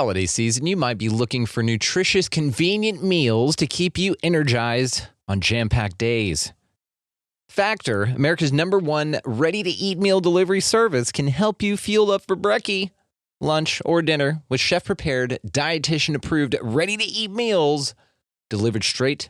holiday season, you might be looking for nutritious, convenient meals to keep you energized on jam-packed days. Factor, America's #1 ready-to-eat meal delivery service, can help you fuel up for brekkie, lunch, or dinner with chef-prepared, dietitian-approved, ready-to-eat meals delivered straight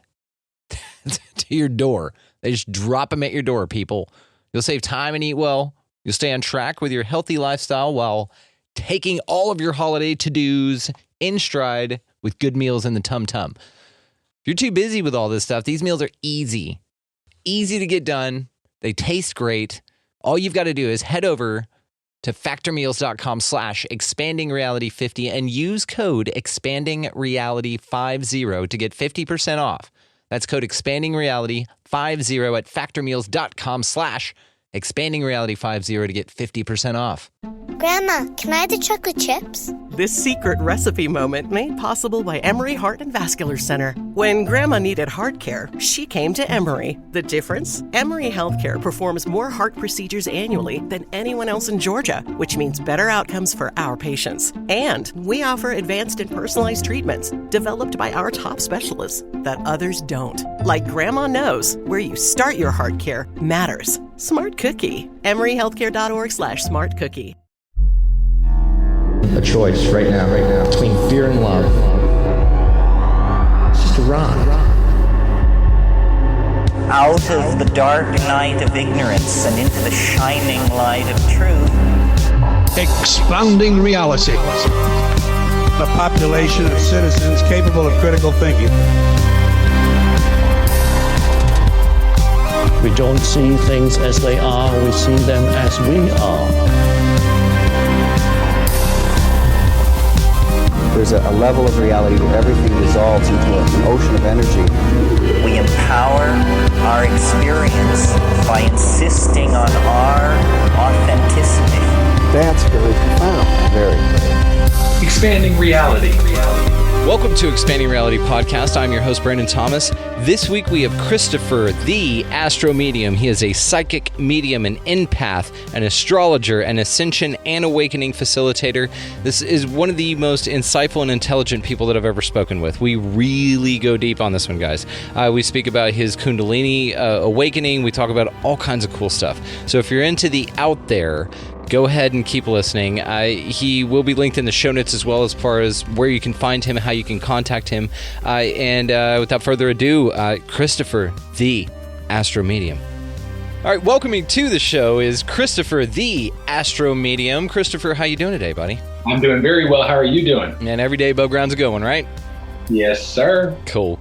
to your door. They just drop them at your door, people. You'll save time and eat well. You'll stay on track with your healthy lifestyle while taking all of your holiday to-dos in stride with good meals in the tum-tum. If you're too busy with all this stuff, these meals are easy to get done. They taste great. All you've got to do is head over to factormeals.com/expandingreality50 and use code expandingreality50 to get 50% off. That's code expandingreality50 at factormeals.com/expandingreality50 to get 50% off. Grandma, can I have the chocolate chips? This secret recipe moment made possible by Emory Heart and Vascular Center. When Grandma needed heart care, she came to Emory. The difference? Emory Healthcare performs more heart procedures annually than anyone else in Georgia, which means better outcomes for our patients. And we offer advanced and personalized treatments developed by our top specialists that others don't. Like Grandma knows, where you start your heart care matters. Smart Cookie. EmoryHealthcare.org/smartcookie. A choice right now, between fear and love. It's just a rock. Out of the dark night of ignorance and into the shining light of truth. Expanding reality. A population of citizens capable of critical thinking. We don't see things as they are, we see them as we are. There's a level of reality where everything dissolves into an ocean of energy. We empower our experience by insisting on our authenticity. That's very profound. Very. Expanding reality. Welcome to Expanding Reality Podcast. I'm your host, Brandon Thomas. This week we have Chrystopher, the AstroMedium. He is a psychic medium, an empath, an astrologer, an ascension and awakening facilitator. This is one of the most insightful and intelligent people that I've ever spoken with. We really go deep on this one, guys. We speak about his Kundalini awakening. We talk about all kinds of cool stuff. So if you're into the out there, go ahead and keep listening. He will be linked in the show notes as well as far as where you can find him, how you can contact him. And without further ado, Chrystopher, the AstroMedium. All right, welcoming to the show is Chrystopher, the AstroMedium. Chrystopher, how you doing today, buddy? I'm doing very well. How are you doing? And every day above ground's a good one, right? Yes, sir. Cool.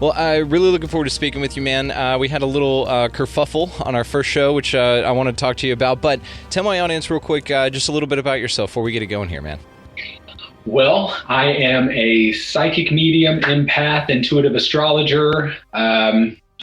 Well, I'm really looking forward to speaking with you, man. We had a little kerfuffle on our first show, which I want to talk to you about. But tell my audience real quick just a little bit about yourself before we get it going here, man. Well, I am a psychic medium, empath, intuitive astrologer.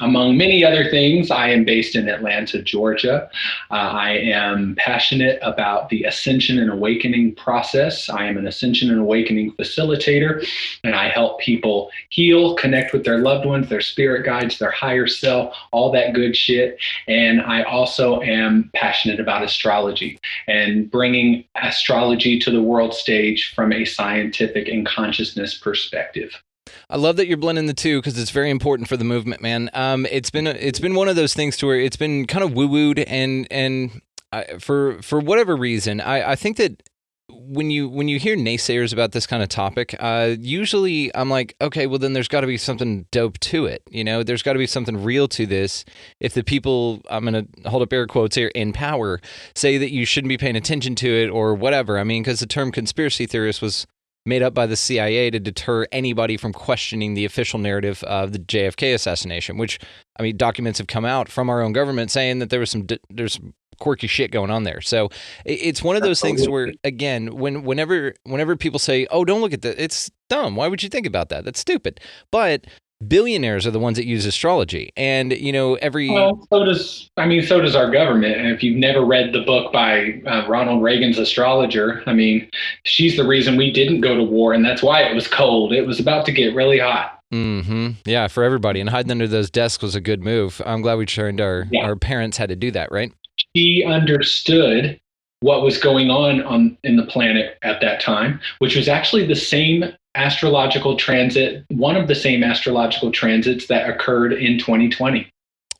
Among many other things, I am based in Atlanta, Georgia. I am passionate about the ascension and awakening process. I am an ascension and awakening facilitator, and I help people heal, connect with their loved ones, their spirit guides, their higher self, all that good shit. And I also am passionate about astrology and bringing astrology to the world stage from a scientific and consciousness perspective. I love that you're blending the two because it's very important for the movement, man. It's been one of those things to where it's been kind of woo-wooed and for whatever reason, I think that when you hear naysayers about this kind of topic, usually I'm like, okay, well then there's got to be something dope to it. You know, there's got to be something real to this. If the people, I'm going to hold up air quotes here, in power say that you shouldn't be paying attention to it or whatever. I mean, because the term conspiracy theorist was made up by the CIA to deter anybody from questioning the official narrative of the JFK assassination, which, I mean, documents have come out from our own government saying that there's some quirky shit going on there. So it's one of those things where, again, whenever people say, oh, don't look at that, it's dumb. Why would you think about that? That's stupid. But billionaires are the ones that use astrology, and so does our government. And if you've never read the book by Ronald Reagan's Astrologer, I mean, she's the reason we didn't go to war, and that's why it was cold. It was about to get really hot. Mm-hmm. Yeah, for everybody, and hiding under those desks was a good move. I'm glad we turned our parents had to do that, right? She understood what was going on in the planet at that time, which was actually the same astrological transit, one of the same astrological transits that occurred in 2020.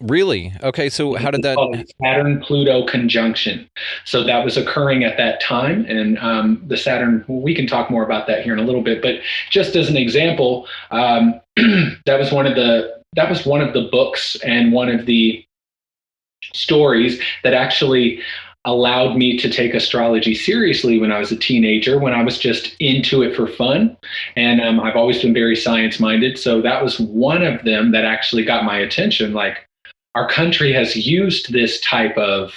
Really? Okay, so how did that? Saturn-Pluto conjunction. So that was occurring at that time, and the Saturn. We can talk more about that here in a little bit. But just as an example, that was one of the books and one of the stories that actually allowed me to take astrology seriously when I was a teenager, when I was just into it for fun. And I've always been very science-minded. So that was one of them that actually got my attention. Like, our country has used this type of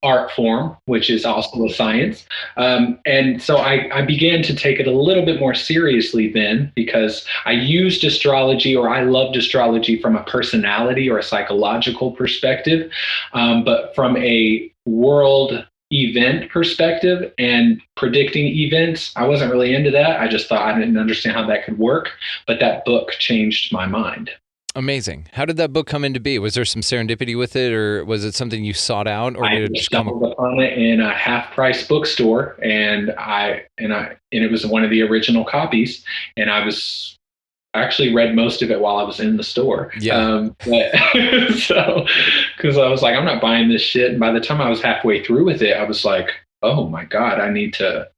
art form, which is also a science. And so I began to take it a little bit more seriously then, because I used astrology, or I loved astrology from a personality or a psychological perspective. But from a world event perspective and predicting events, I wasn't really into that. I just thought I didn't understand how that could work. But that book changed my mind. Amazing. How did that book come into be? Was there some serendipity with it, or was it something you sought out, or did it just come upon it in a half-price bookstore, and it was one of the original copies, and I actually read most of it while I was in the store. Yeah. So, because I was like, I'm not buying this shit. And by the time I was halfway through with it, I was like, oh my God, I need to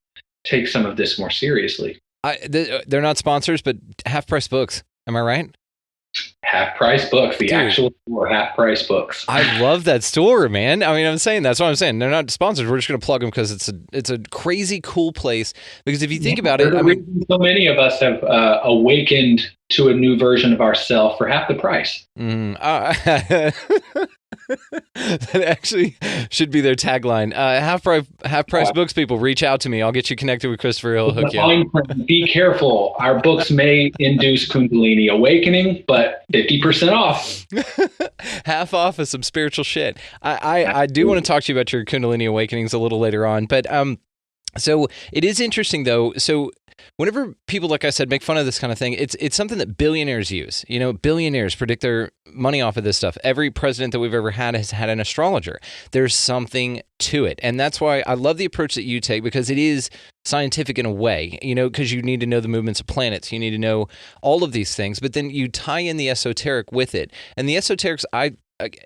take some of this more seriously. They're not sponsors, but half-price books. Am I right? Half-price books, the actual store, half-price books. I love that store, man. I mean, that's what I'm saying. They're not sponsors. We're just going to plug them because it's a crazy cool place. Because if you think about it, I mean, so many of us have awakened to a new version of ourselves for half the price. That actually should be their tagline. Half price books people, reach out to me. I'll get you connected with Chrystopher. He'll hook you up. Be careful. Our books may induce Kundalini awakening, but 50% off. Half off of some spiritual shit. I do want to talk to you about your Kundalini awakenings a little later on, but so it is interesting though. So whenever people, like I said, make fun of this kind of thing, it's something that billionaires use. You know, billionaires predict their money off of this stuff. Every president that we've ever had has had an astrologer. There's something to it. And that's why I love the approach that you take, because it is scientific in a way, you know, because you need to know the movements of planets. You need to know all of these things, but then you tie in the esoteric with it. And the esoterics,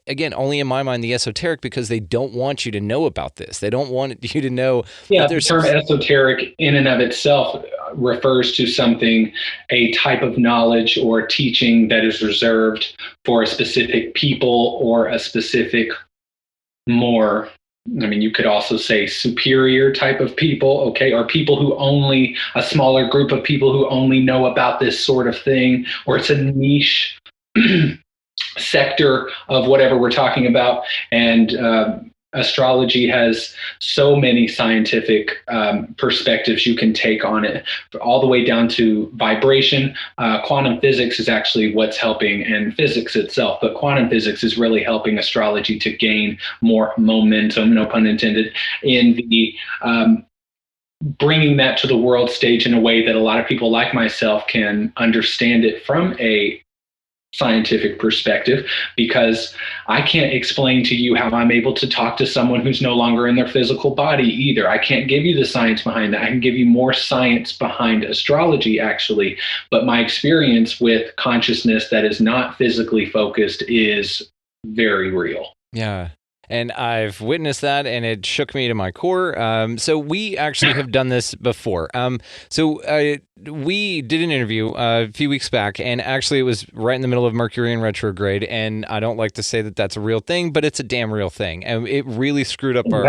again, only in my mind, the esoteric, because they don't want you to know about this. They don't want you to know. Yeah, the term esoteric in and of itself refers to something, a type of knowledge or teaching that is reserved for a specific people or a specific more, I mean, you could also say superior type of people, okay, or people who only, a smaller group of people who only know about this sort of thing, or it's a niche sector of whatever we're talking about. And astrology has so many scientific perspectives you can take on it, all the way down to vibration. Quantum physics is actually what's helping, and physics itself, but quantum physics is really helping astrology to gain more momentum, no pun intended, in the bringing that to the world stage in a way that a lot of people like myself can understand it from a scientific perspective, because I can't explain to you how I'm able to talk to someone who's no longer in their physical body either. I can't give you the science behind that. I can give you more science behind astrology, actually, but my experience with consciousness that is not physically focused is very real. Yeah. And I've witnessed that, and it shook me to my core. So we actually have done this before. We did an interview a few weeks back, and actually it was right in the middle of Mercury in retrograde, and I don't like to say that that's a real thing, but it's a damn real thing. And it really screwed up our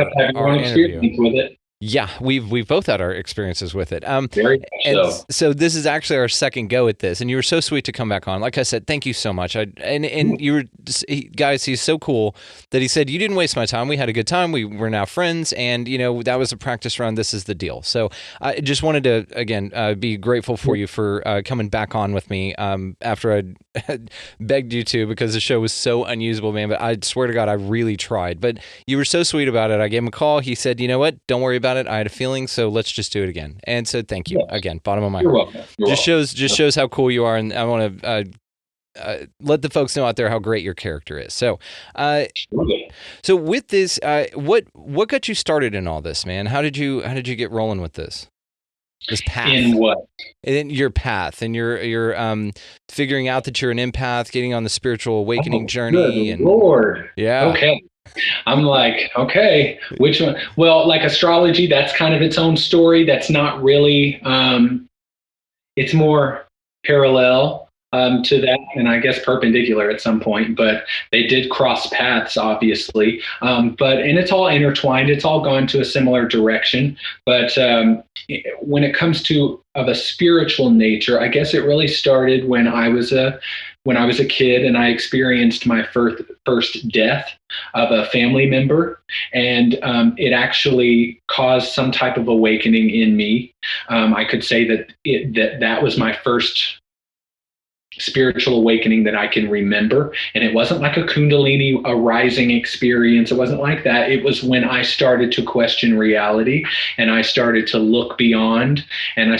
interview. With it. Yeah, we've both had our experiences with it. Very much so. So this is actually our second go at this, and you were so sweet to come back on. Like I said, thank you so much. And you were, guys, he's so cool that he said, you didn't waste my time. We had a good time. We're now friends, and you know that was a practice run. This is the deal. So I just wanted to again be grateful for you for coming back on with me after I begged you to, because the show was so unusable, man. But I swear to God, I really tried. But you were so sweet about it. I gave him a call. He said, you know what? Don't worry about it. I had a feeling, so let's just do it again. And so thank you again, bottom of my heart. You're welcome. Shows how cool you are, and I want to let the folks know out there how great your character is. So, so with this, what got you started in all this, man? How did you get rolling with this path? In what? In your path, and your figuring out that you're an empath, getting on the spiritual awakening journey. Good Lord. Yeah. Okay. I'm like, okay, which one? Well, like astrology, that's kind of its own story. That's not really, it's more parallel to that, and I guess perpendicular at some point, but they did cross paths, obviously. And it's all intertwined. It's all gone to a similar direction. But when it comes to of a spiritual nature, I guess it really started when I was a kid and I experienced my first death of a family member, and it actually caused some type of awakening in me. I could say that was my first spiritual awakening that I can remember. And it wasn't like a Kundalini arising experience. It wasn't like that. It was when I started to question reality and I started to look beyond, and I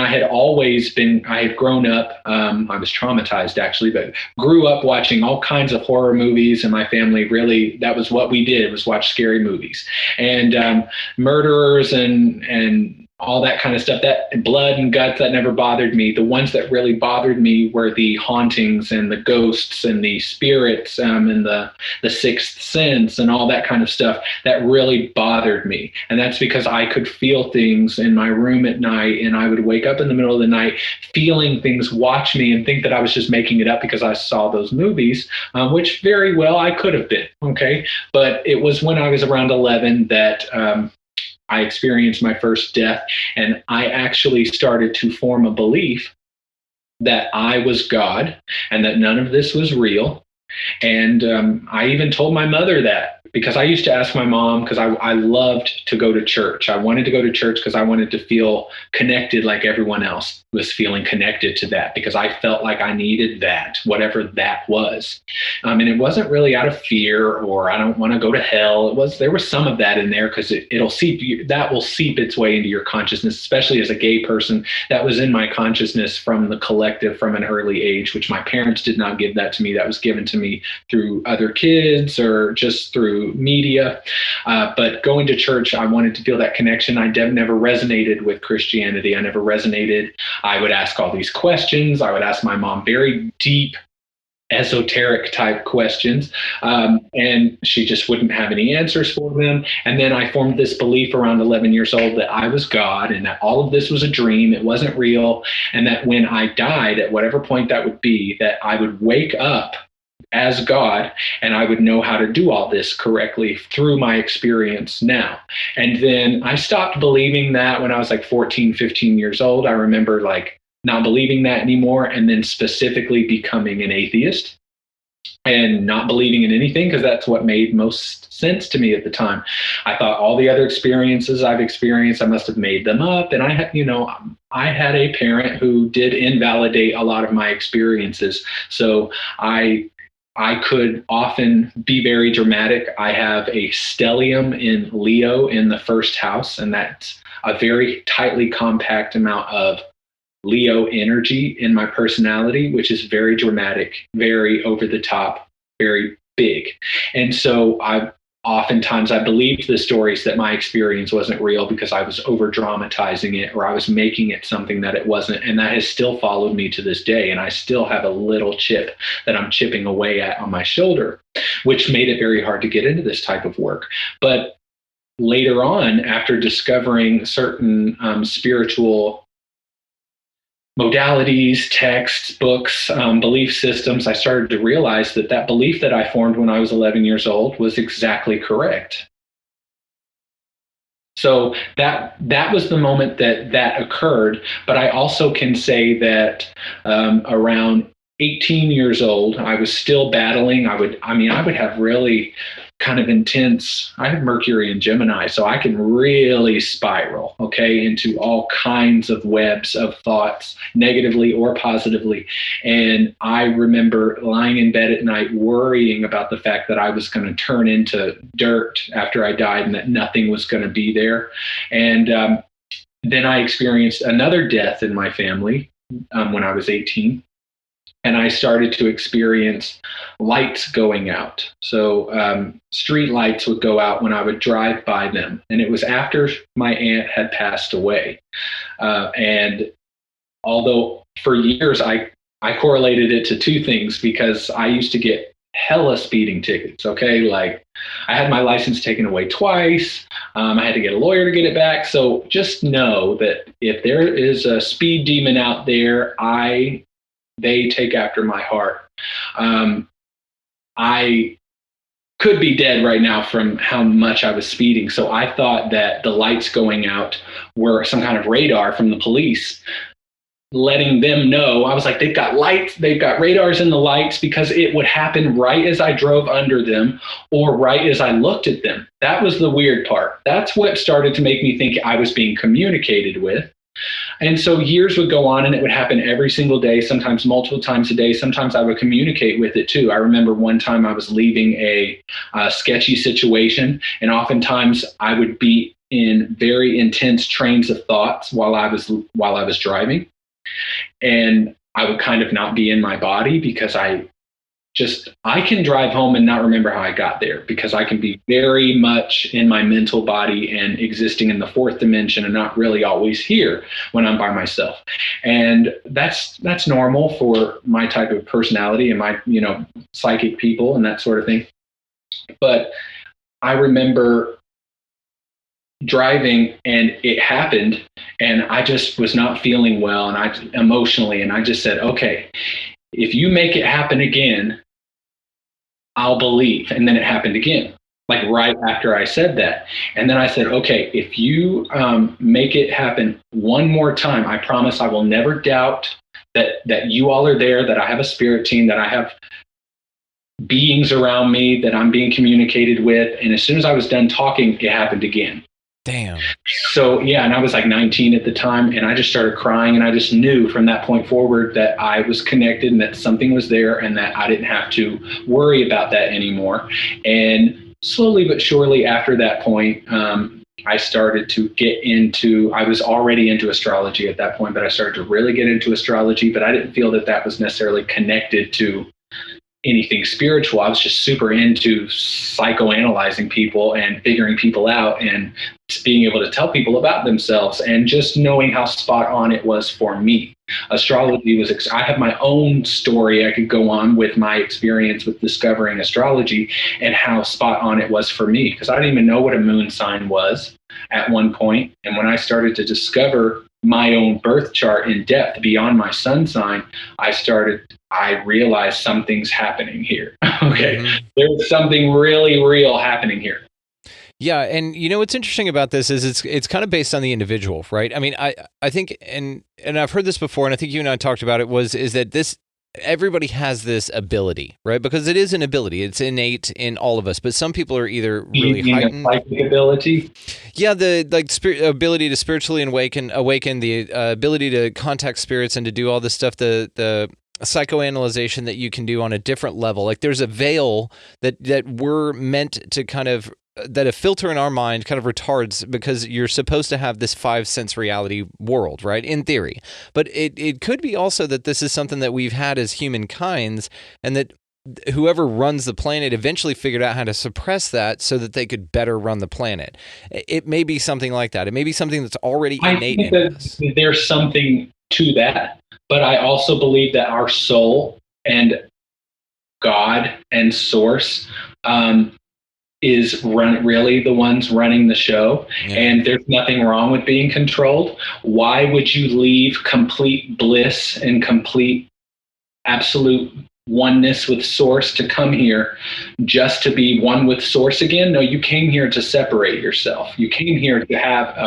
had grown up, I was traumatized actually, but grew up watching all kinds of horror movies, and my family really, that was what we did, was watch scary movies and murderers and all that kind of stuff. That blood and guts, that never bothered me. The ones that really bothered me were the hauntings and the ghosts and the spirits and the sixth sense and all that kind of stuff. That really bothered me. And that's because I could feel things in my room at night, and I would wake up in the middle of the night feeling things watch me and think that I was just making it up because I saw those movies, which very well I could have been. Okay. But it was when I was around 11 that I experienced my first death, and I actually started to form a belief that I was God and that none of this was real. And I even told my mother that, because I used to ask my mom, because I loved to go to church. I wanted to go to church because I wanted to feel connected like everyone else was feeling connected to that, because I felt like I needed that, whatever that was. And it wasn't really out of fear or I don't want to go to hell. There was some of that in there, because that will seep its way into your consciousness, especially as a gay person. That was in my consciousness from the collective from an early age, which my parents did not give that to me. That was given to me through other kids or just through media. But going to church, I wanted to feel that connection. I never resonated with Christianity. I never resonated. I would ask all these questions. I would ask my mom very deep, esoteric type questions, and she just wouldn't have any answers for them. And then I formed this belief around 11 years old that I was God and that all of this was a dream. It wasn't real. And that when I died, at whatever point that would be, that I would wake up as God, and I would know how to do all this correctly through my experience now. And then I stopped believing that when I was like 14, 15 years old. I remember like not believing that anymore, and then specifically becoming an atheist and not believing in anything, because that's what made most sense to me at the time. I thought all the other experiences I've experienced, I must have made them up. And I had a parent who did invalidate a lot of my experiences. So I could often be very dramatic. I have a stellium in Leo in the first house, and that's a very tightly compact amount of Leo energy in my personality, which is very dramatic, very over the top, very big. And so oftentimes I believed the stories that my experience wasn't real because I was over dramatizing it, or I was making it something that it wasn't. And that has still followed me to this day. And I still have a little chip that I'm chipping away at on my shoulder, which made it very hard to get into this type of work. But later on, after discovering certain spiritual modalities, texts, books, belief systems, I started to realize that belief that I formed when I was 11 years old was exactly correct. So that was the moment that occurred. But I also can say that around 18 years old, I was still battling. I would have really kind of intense. I have Mercury and Gemini, so I can really spiral, into all kinds of webs of thoughts, negatively or positively. And I remember lying in bed at night worrying about the fact that I was going to turn into dirt after I died and that nothing was going to be there. And then I experienced another death in my family when I was 18. and I started to experience lights going out. So street lights would go out when I would drive by them. And it was after my aunt had passed away. And although for years I correlated it to two things, because I used to get hella speeding tickets. Okay. Like I had my license taken away twice. I had to get a lawyer to get it back. So just know that if there is a speed demon out there, they take after my heart. I could be dead right now from how much I was speeding. So I thought that the lights going out were some kind of radar from the police, letting them know. I was like, they've got lights, they've got radars in the lights, because it would happen right as I drove under them or right as I looked at them. That was the weird part. That's what started to make me think I was being communicated with. And so years would go on, and it would happen every single day, sometimes multiple times a day. Sometimes I would communicate with it too. I remember one time I was leaving a sketchy situation, and oftentimes I would be in very intense trains of thoughts while I was driving. And I would kind of not be in my body, because I can drive home and not remember how I got there, because I can be very much in my mental body and existing in the fourth dimension and not really always here when I'm by myself. And that's normal for my type of personality and my, psychic people and that sort of thing. But I remember driving, and it happened, and I just was not feeling well, and emotionally, and I just said, okay, if you make it happen again, I'll believe. And then it happened again, like right after I said that. And then I said, okay, if you make it happen one more time, I promise I will never doubt that you all are there, that I have a spirit team, that I have beings around me, that I'm being communicated with. And as soon as I was done talking, it happened again. Damn. So, yeah, and I was like 19 at the time, and I just started crying, and I just knew from that point forward that I was connected and that something was there, and that I didn't have to worry about that anymore. And slowly but surely after that point, I started to I was already into astrology at that point, but I started to really get into astrology, but I didn't feel that was necessarily connected to anything spiritual. I was just super into psychoanalyzing people and figuring people out and being able to tell people about themselves, and just knowing how spot on it was for me. Astrology was, I have my own story I could go on with my experience with discovering astrology and how spot on it was for me, because I didn't even know what a moon sign was at one point. And when I started to discover my own birth chart in depth beyond my sun sign, I realized something's happening here. Okay. Mm-hmm. There's something really real happening here. Yeah, and what's interesting about this is it's kind of based on the individual, right? I mean, I think, and I've heard this before, and I think you and I talked about it, is that everybody has this ability, right? Because it is an ability. It's innate in all of us, but some people are either really heightened. Psychic ability? Yeah, the ability to spiritually awaken, the ability to contact spirits and to do all this stuff, the psychoanalyzation that you can do on a different level. Like there's a veil that we're meant to kind of, that a filter in our mind kind of retards, because you're supposed to have this 5-sense reality world, right? In theory. But it could be also that this is something that we've had as humankinds, and that whoever runs the planet eventually figured out how to suppress that so that they could better run the planet. It may be something like that. It may be something that's already innate in us. There's something to that. But I also believe that our soul and God and Source is really the ones running the show. Yeah. And there's nothing wrong with being controlled. Why would you leave complete bliss and complete absolute oneness with Source to come here just to be one with Source again? No, you came here to separate yourself. You came here to have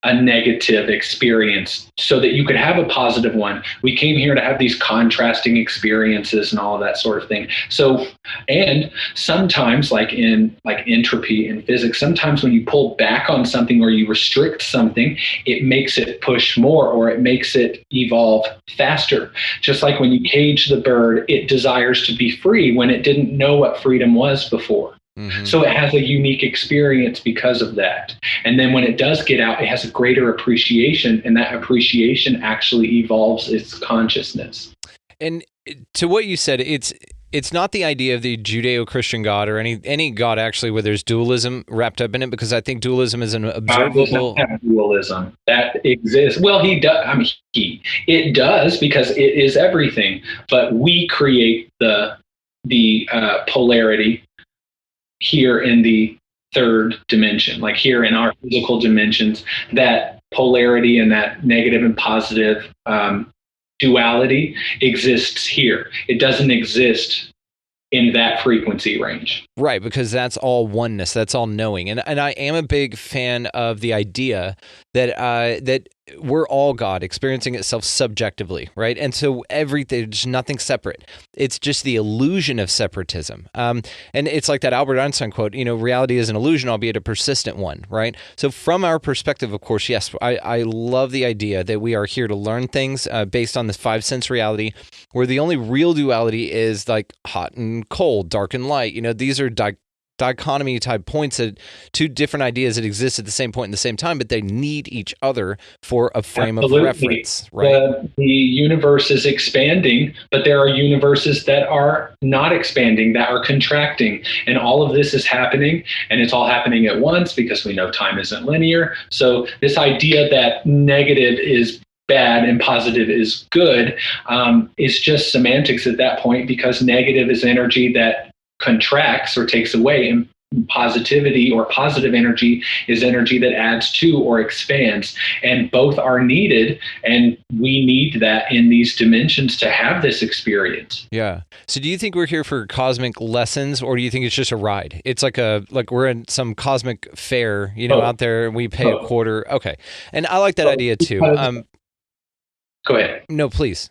a negative experience so that you could have a positive one. We came here to have these contrasting experiences and all of that sort of thing. So, and sometimes like entropy in physics, sometimes when you pull back on something or you restrict something, it makes it push more, or it makes it evolve faster. Just like when you cage the bird, it desires to be free when it didn't know what freedom was before. Mm-hmm. So it has a unique experience because of that. And then when it does get out, it has a greater appreciation, and that appreciation actually evolves its consciousness. And to what you said, it's not the idea of the Judeo-Christian God or any God actually where there's dualism wrapped up in it, because I think dualism is an observable. God does not have dualism that exists. Well, he does. I mean, it does because it is everything. But we create the polarity here in the third dimension, like here in our physical dimensions. That polarity and that negative and positive duality exists here. It doesn't exist in that frequency range. Right, because that's all oneness, that's all knowing. And I am a big fan of the idea that that we're all God experiencing itself subjectively, right? And so there's nothing separate. It's just the illusion of separatism. And it's like that Albert Einstein quote, reality is an illusion, albeit a persistent one, right? So from our perspective, of course, yes, I love the idea that we are here to learn things based on this 5-sense reality, where the only real duality is like hot and cold, dark and light. These are dichotomy type points, that two different ideas that exist at the same point in the same time, but they need each other for a frame of reference, right? The universe is expanding, but there are universes that are not expanding, that are contracting. And all of this is happening, and it's all happening at once because we know time isn't linear. So this idea that negative is bad and positive is good is just semantics at that point, because negative is energy that contracts or takes away, and positivity or positive energy is energy that adds to or expands, and both are needed, and we need that in these dimensions to have this experience. Yeah. So do you think we're here for cosmic lessons, or do you think it's just a ride? It's like we're in some cosmic fair, out there, and we pay a quarter. Okay. And I like that idea too. Go ahead. No, please.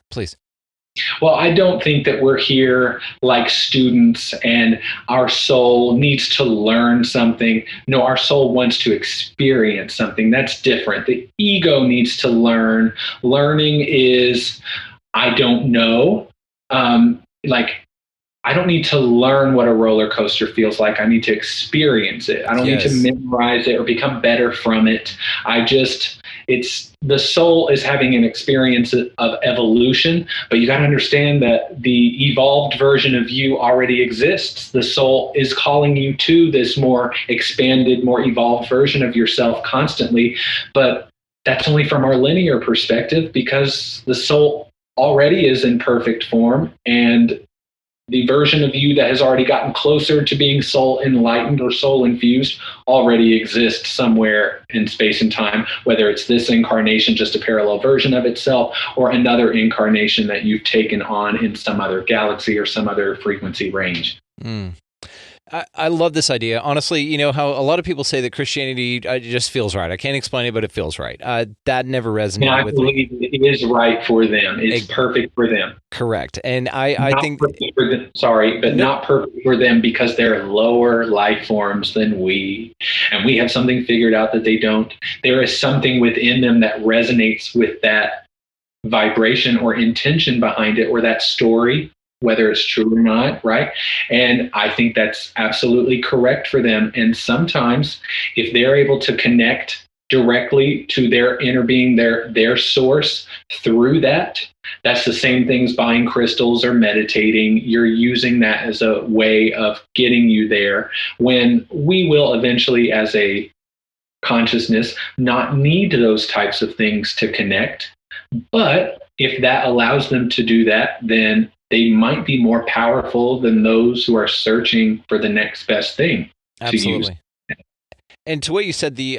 Well, I don't think that we're here like students and our soul needs to learn something. No, our soul wants to experience something. That's different. The ego needs to learn. Learning is, I don't know. I don't need to learn what a roller coaster feels like. I need to experience it. I don't need to memorize it or become better from it. The soul is having an experience of evolution, but you got to understand that the evolved version of you already exists. The soul is calling you to this more expanded, more evolved version of yourself constantly, but that's only from our linear perspective, because the soul already is in perfect form, and the version of you that has already gotten closer to being soul enlightened or soul infused already exists somewhere in space and time, whether it's this incarnation, just a parallel version of itself, or another incarnation that you've taken on in some other galaxy or some other frequency range. I love this idea. Honestly, how a lot of people say that Christianity just feels right. I can't explain it, but it feels right. That never resonated with me. I believe it is right for them. It's perfect for them. Correct. And I think... not perfect for them because they're lower life forms than we. And we have something figured out that they don't. There is something within them that resonates with that vibration or intention behind it, or that story, whether it's true or not, right? And I think that's absolutely correct for them. And sometimes if they're able to connect directly to their inner being, their source through that's the same thing as buying crystals or meditating. You're using that as a way of getting you there, when we will eventually, as a consciousness, not need those types of things to connect. But if that allows them to do that, then they might be more powerful than those who are searching for the next best thing to use. And to what you said, the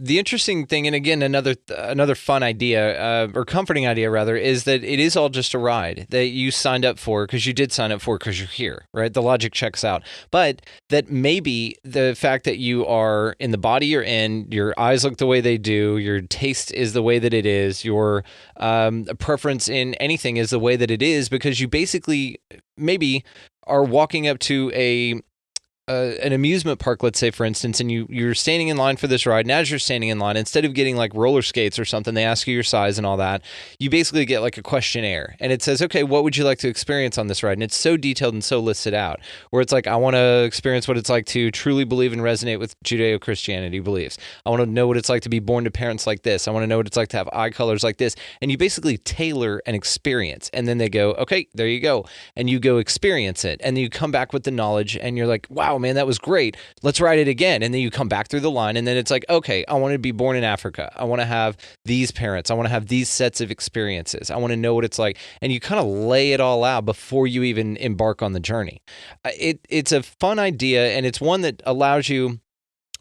interesting thing, and again, another fun idea, or comforting idea rather, is that it is all just a ride that you signed up for, because you did sign up for, because you're here, right? The logic checks out. But that maybe the fact that you are in the body you're in, your eyes look the way they do, your taste is the way that it is, your preference in anything is the way that it is, because you basically maybe are walking up to a an amusement park, let's say, for instance, and you're standing in line for this ride, and as you're standing in line, instead of getting like roller skates or something, they ask you your size and all that, you basically get like a questionnaire, and it says, okay, what would you like to experience on this ride? And it's so detailed and so listed out, where it's like, I want to experience what it's like to truly believe and resonate with Judeo-Christianity beliefs. I want to know what it's like to be born to parents like this. I want to know what it's like to have eye colors like this. And you basically tailor an experience, and then they go, okay, there you go. And you go experience it, and then you come back with the knowledge, and you're like, wow, man, that was great. Let's ride it again. And then you come back through the line, and then it's like, okay, I want to be born in Africa. I want to have these parents. I want to have these sets of experiences. I want to know what it's like. And you kind of lay it all out before you even embark on the journey. It's a fun idea, and it's one that allows you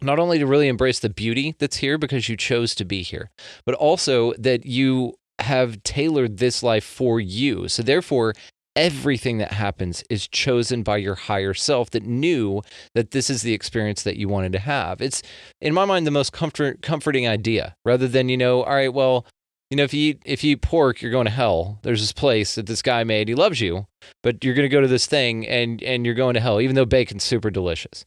not only to really embrace the beauty that's here because you chose to be here, but also that you have tailored this life for you. So therefore, everything that happens is chosen by your higher self that knew that this is the experience that you wanted to have. It's, in my mind, the most comforting idea, rather than, all right, well, if you eat pork, you're going to hell. There's this place that this guy made. He loves you, but you're going to go to this thing and you're going to hell, even though bacon's super delicious.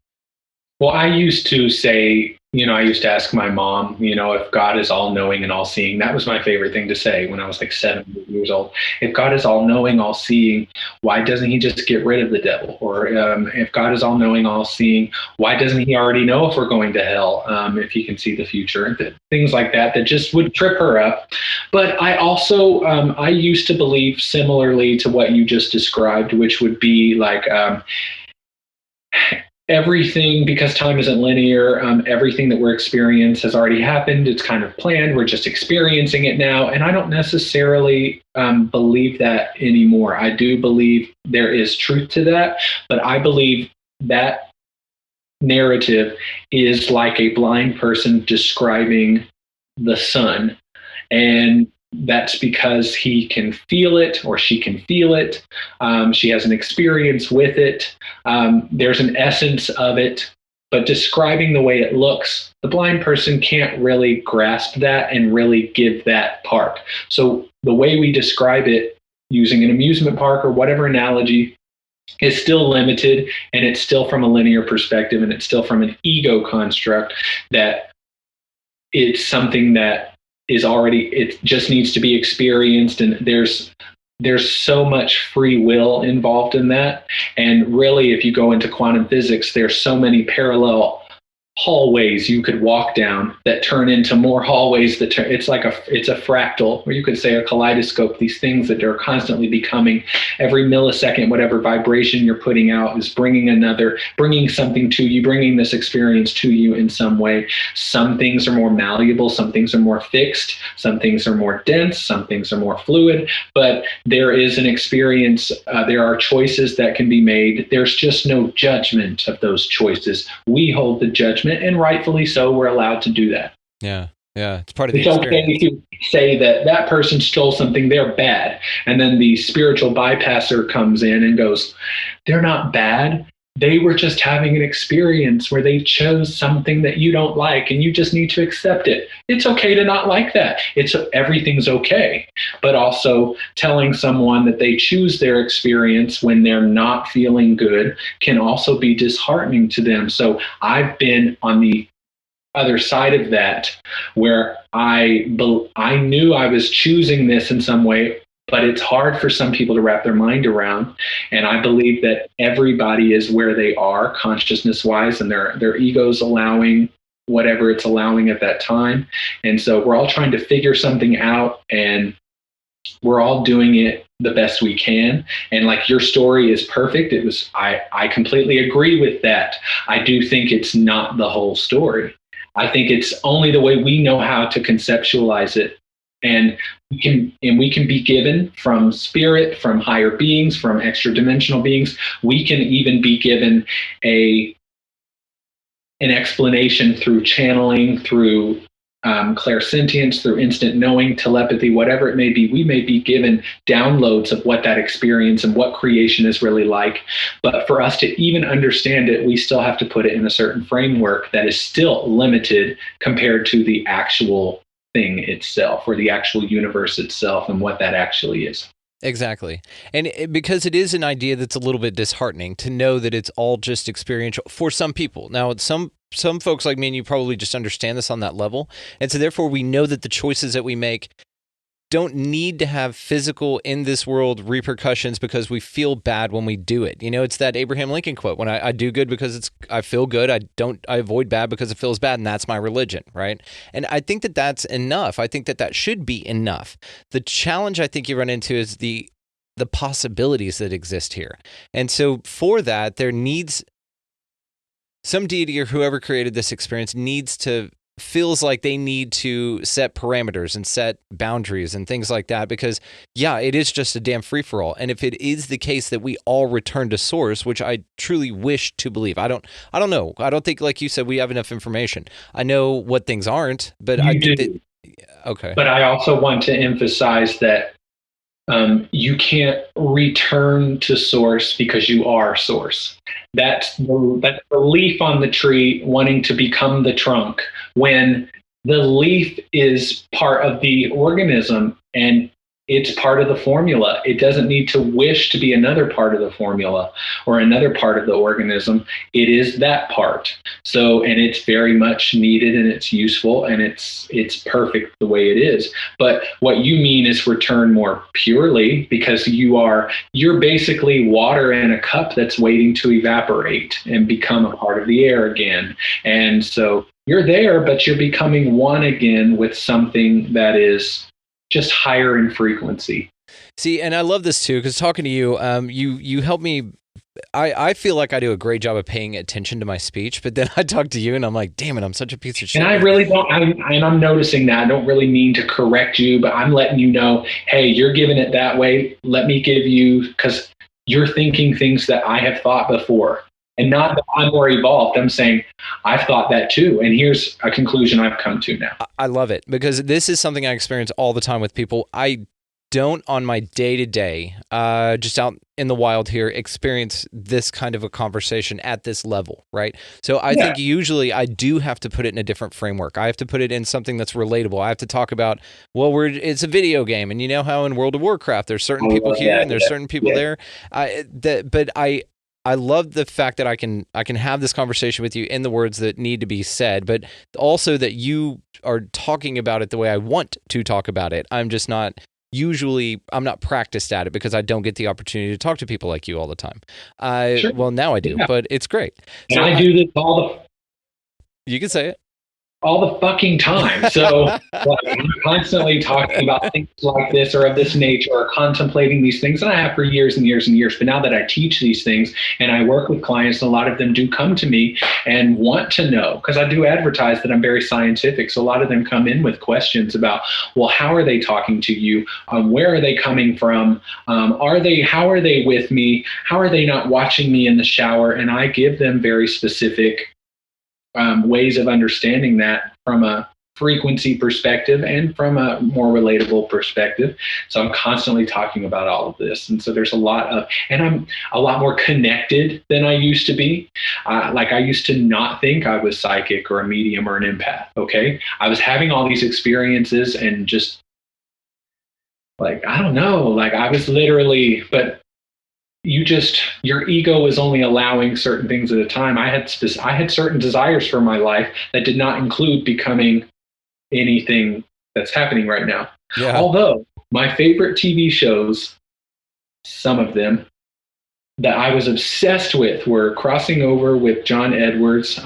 Well, I used to say, I used to ask my mom, if God is all knowing and all seeing. That was my favorite thing to say when I was like 7 years old. If God is all knowing, all seeing, why doesn't he just get rid of the devil? Or if God is all knowing, all seeing, why doesn't he already know if we're going to hell, if he can see the future? Things like that just would trip her up. But I also, I used to believe similarly to what you just described, which would be like, everything, because time isn't linear, everything that we're experiencing has already happened. It's kind of planned. We're just experiencing it now. And I don't necessarily believe that anymore. I do believe there is truth to that, but I believe that narrative is like a blind person describing the sun. And that's because he can feel it, or she can feel it. She has an experience with it. There's an essence of it, but describing the way it looks, the blind person can't really grasp that and really give that part. So the way we describe it using an amusement park or whatever analogy is still limited, and it's still from a linear perspective, and it's still from an ego construct that it's something that is already, it just needs to be experienced. And there's so much free will involved in that. And really, if you go into quantum physics, there's so many parallel hallways you could walk down that turn into more hallways that turn, it's a fractal, or you could say a kaleidoscope. These things that are constantly becoming, every millisecond, whatever vibration you're putting out is bringing something to you, bringing this experience to you in some way. Some things are more malleable, some things are more fixed, some things are more dense, some things are more fluid, but there is an experience, there are choices that can be made. There's just no judgment of those choices. We hold the judgment, and rightfully so. We're allowed to do that. Yeah, it's part of the experience. It's okay to say that person stole something, they're bad, and then the spiritual bypasser comes in and goes, they're not bad. They were just having an experience where they chose something that you don't like, and you just need to accept it. It's okay to not like that. Everything's okay. But also telling someone that they choose their experience when they're not feeling good can also be disheartening to them. So I've been on the other side of that, where I knew I was choosing this in some way, but it's hard for some people to wrap their mind around. And I believe that everybody is where they are consciousness-wise, and their ego's allowing whatever it's allowing at that time. And so we're all trying to figure something out, and we're all doing it the best we can. And like, your story is perfect. I completely agree with that. I do think it's not the whole story. I think it's only the way we know how to conceptualize it. And we can be given from spirit, from higher beings, from extra dimensional beings. We can even be given an explanation through channeling, through clairsentience, through instant knowing, telepathy, whatever it may be. We may be given downloads of what that experience and what creation is really like. But for us to even understand it, we still have to put it in a certain framework that is still limited compared to the actual thing itself, or the actual universe itself, and what that actually is. Exactly. And because it is an idea that's a little bit disheartening to know that it's all just experiential for some people. Now, some folks like me and you probably just understand this on that level. And so therefore we know that the choices that we make don't need to have physical in this world repercussions because we feel bad when we do it. You know, it's that Abraham Lincoln quote, when I do good because I feel good, I avoid bad because it feels bad, and that's my religion, right? And I think that that's enough. I think that that should be enough. The challenge I think you run into is the possibilities that exist here. And so for that, there needs some deity or whoever created this experience feels like they need to set parameters and set boundaries and things like that, because it is just a damn free-for-all. And if it is the case that we all return to source, which I truly wish to believe, I don't know. I don't think, like you said, we have enough information. I know what things aren't, but I think that, okay. But I also want to emphasize that you can't return to source because you are source. That's the leaf on the tree wanting to become the trunk, when the leaf is part of the organism and it's part of the formula. It doesn't need to wish to be another part of the formula or another part of the organism. It is that part. So, and it's very much needed and it's useful and it's perfect the way it is. But what you mean is return more purely, because you're basically water in a cup that's waiting to evaporate and become a part of the air again. And so you're there, but you're becoming one again with something that is just higher in frequency. See, and I love this too, because talking to you, you help me. I feel like I do a great job of paying attention to my speech, but then I talk to you and I'm like, damn it, I'm such a piece of shit. And I really don't, and I'm noticing that. I don't really mean to correct you, but I'm letting you know, hey, you're giving it that way. Let me give you, because you're thinking things that I have thought before. And not that I'm more evolved. I'm saying I've thought that too. And here's a conclusion I've come to now. I love it, because this is something I experience all the time with people. I don't, on my day-to-day, just out in the wild here, experience this kind of a conversation at this level, right? So I think usually I do have to put it in a different framework. I have to put it in something that's relatable. I have to talk about, it's a video game, and you know how in World of Warcraft there's certain people here and there's certain people there. But I love the fact that I can have this conversation with you in the words that need to be said, but also that you are talking about it the way I want to talk about it. I'm not practiced at it because I don't get the opportunity to talk to people like you all the time. Sure. Well, now I do, but it's great. And I do this You can say it. all the fucking time. So I'm constantly talking about things like this or of this nature, or contemplating these things. And I have for years and years and years. But now that I teach these things and I work with clients, a lot of them do come to me and want to know, because I do advertise that I'm very scientific. So a lot of them come in with questions about, well, how are they talking to you? Where are they coming from? How are they with me? How are they not watching me in the shower? And I give them very specific ways of understanding that from a frequency perspective and from a more relatable perspective. So I'm constantly talking about all of this. And so there's and I'm a lot more connected than I used to be. I used to not think I was psychic or a medium or an empath. Okay. I was having all these experiences and just I don't know, I was literally, but your ego was only allowing certain things at a time. I had certain desires for my life that did not include becoming anything that's happening right now. Yeah. Although my favorite TV shows, some of them that I was obsessed with, were Crossing Over with John Edwards,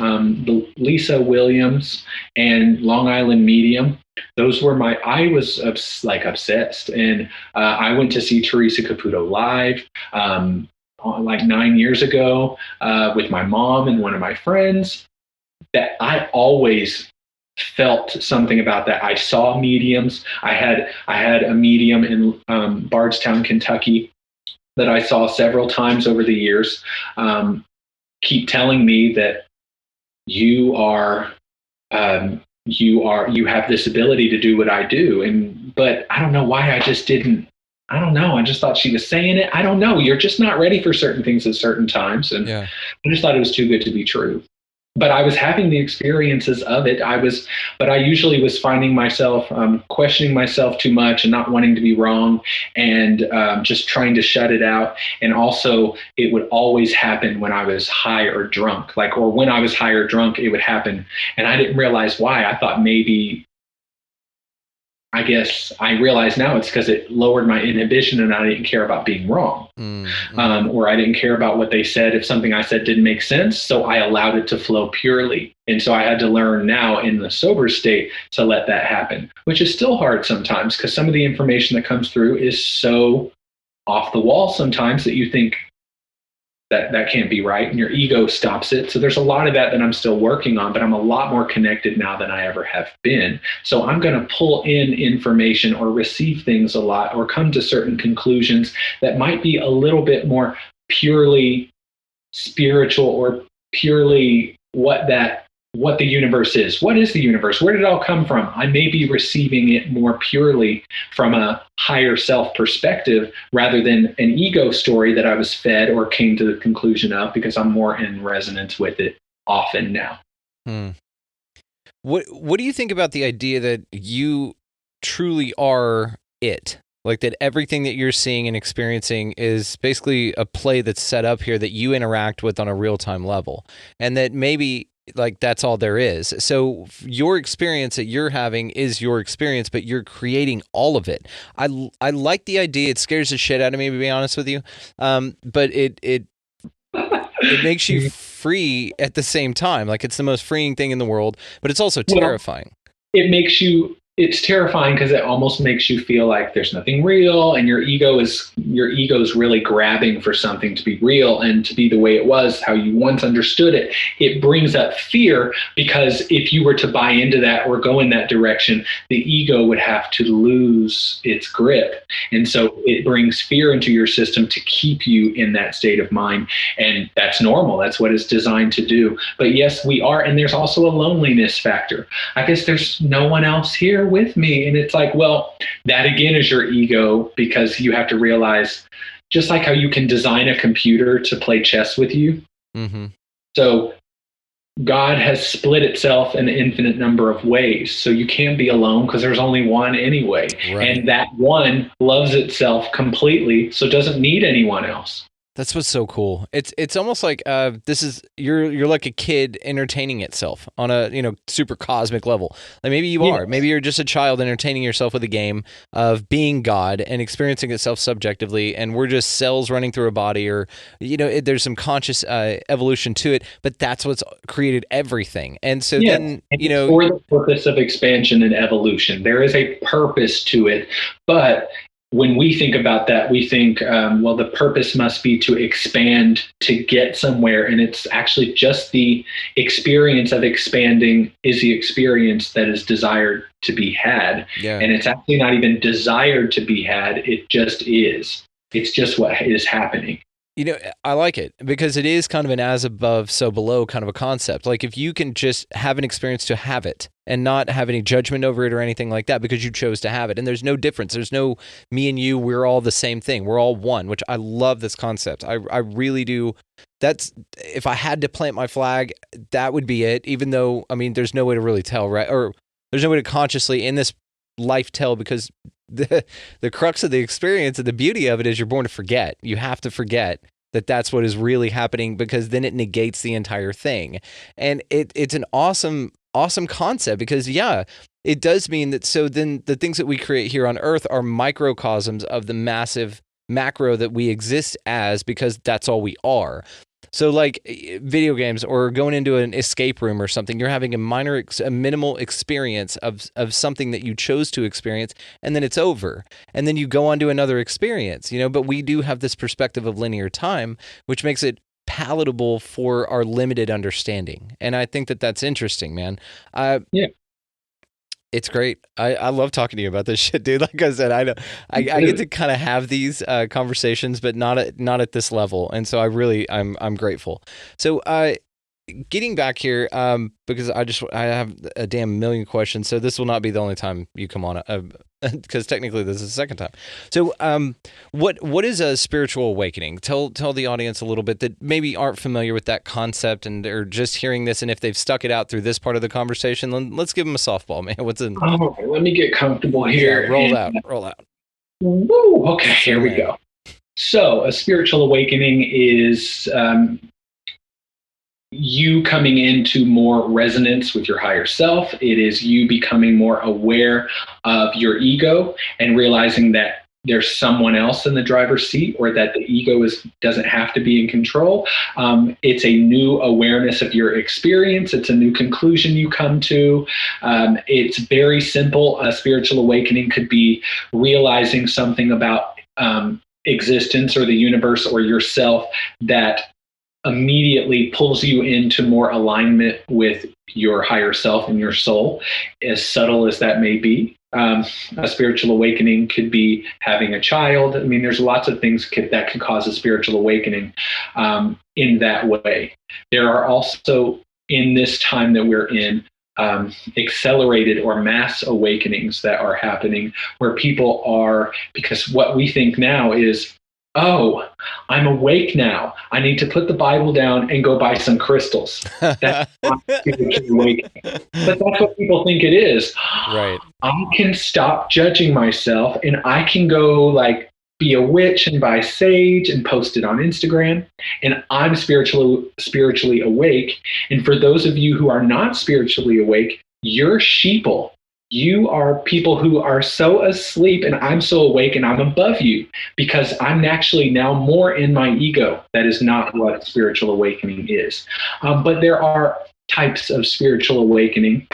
Lisa Williams, and Long Island Medium. Those were I was obsessed. And I went to see Teresa Caputo live 9 years ago with my mom and one of my friends. That I always felt something about that. I saw mediums. I had a medium in Bardstown, Kentucky, that I saw several times over the years, keep telling me that you have this ability to do what I do. But I don't know why I just didn't. I don't know. I just thought she was saying it. I don't know. You're just not ready for certain things at certain times. And I just thought it was too good to be true. but I was having the experiences of it. But I usually was finding myself questioning myself too much and not wanting to be wrong, and just trying to shut it out. And also, it would always happen when I was high or drunk, or when I was high or drunk, it would happen. And I didn't realize why. I thought maybe, I guess I realize now it's because it lowered my inhibition and I didn't care about being wrong. Or I didn't care about what they said if something I said didn't make sense. So I allowed it to flow purely. And so I had to learn now in the sober state to let that happen, which is still hard sometimes because some of the information that comes through is so off the wall sometimes that you think, that can't be right, and your ego stops it. So there's a lot of that I'm still working on, but I'm a lot more connected now than I ever have been. So I'm going to pull in information or receive things a lot or come to certain conclusions that might be a little bit more purely spiritual or purely what the universe is. What is the universe? Where did it all come from? I may be receiving it more purely from a higher self perspective rather than an ego story that I was fed or came to the conclusion of, because I'm more in resonance with it often now. What do you think about the idea that you truly are it? Like that everything that you're seeing and experiencing is basically a play that's set up here that you interact with on a real-time level, and that maybe that's all there is. So your experience that you're having is your experience, but you're creating all of it. I like the idea. It scares the shit out of me, to be honest with you. But it makes you free at the same time. Like it's the most freeing thing in the world, but it's also terrifying. It's terrifying because it almost makes you feel like there's nothing real, and your ego is really grabbing for something to be real and to be the way it was, how you once understood it. It brings up fear, because if you were to buy into that or go in that direction, the ego would have to lose its grip. And so it brings fear into your system to keep you in that state of mind. And that's normal. That's what it's designed to do. But yes, we are. And there's also a loneliness factor. I guess there's no one else here with me. And it's like, well, that again is your ego, because you have to realize, just like how you can design a computer to play chess with you. Mm-hmm. So God has split itself in an infinite number of ways. So you can't be alone because there's only one anyway. Right. And that one loves itself completely, so doesn't need anyone else. That's what's so cool. It's almost like you're like a kid entertaining itself on a super cosmic level. Like maybe you are. Maybe you're just a child entertaining yourself with a game of being God and experiencing itself subjectively, and we're just cells running through a body, or there's some conscious evolution to it. But that's what's created everything. And so then for the purpose of expansion and evolution, there is a purpose to it, but when we think about that, we think, well, the purpose must be to expand to get somewhere. And it's actually just the experience of expanding is the experience that is desired to be had. Yeah. And it's actually not even desired to be had. It just is. It's just what is happening. I like it because it is kind of an as above, so below kind of a concept. Like if you can just have an experience to have it and not have any judgment over it or anything like that because you chose to have it. And there's no difference. There's no me and you, we're all the same thing. We're all one, which I love this concept. I really do. That's, if I had to plant my flag, that would be it. Even though, there's no way to really tell, right? Or there's no way to consciously in this life tell, because the crux of the experience and the beauty of it is you're born to forget. You have to forget that that's what is really happening, because then it negates the entire thing. And it's an awesome concept, because it does mean that, so then the things that we create here on Earth are microcosms of the massive macro that we exist as, because that's all we are. So like video games or going into an escape room or something, you're having a minimal experience of something that you chose to experience, and then it's over. And then you go on to another experience, but we do have this perspective of linear time, which makes it palatable for our limited understanding. And I think that that's interesting, man. It's great. I love talking to you about this shit, dude. Like I said, I get to kind of have these conversations, but not at this level. And so I'm grateful. So getting back here, because I have a damn million questions. So this will not be the only time you come on. because technically this is the second time. So, what is a spiritual awakening? Tell the audience a little bit that maybe aren't familiar with that concept and are just hearing this, and if they've stuck it out through this part of the conversation, let's give them a softball, man. What's in? All right, let me get comfortable here. Yeah, roll out. Woo, okay, here we go. So, a spiritual awakening is you coming into more resonance with your higher self. It is you becoming more aware of your ego and realizing that there's someone else in the driver's seat, or that the ego doesn't have to be in control. It's a new awareness of your experience. It's a new conclusion you come to. It's very simple. A spiritual awakening could be realizing something about existence or the universe or yourself that immediately pulls you into more alignment with your higher self and your soul, as subtle as that may be. A spiritual awakening could be having a child. I mean, there's lots of things that could cause a spiritual awakening in that way. There are also, in this time that we're in, accelerated or mass awakenings that are happening, where people are, because what we think now is, oh, I'm awake now, I need to put the Bible down and go buy some crystals. That's not spiritual awakening. But that's what people think it is. Right. I can stop judging myself, and I can go like be a witch and buy sage and post it on Instagram, and I'm spiritually awake. And for those of you who are not spiritually awake, you're sheeple. You are people who are so asleep, and I'm so awake, and I'm above you because I'm actually now more in my ego. That is not what spiritual awakening is. But there are types of spiritual awakening,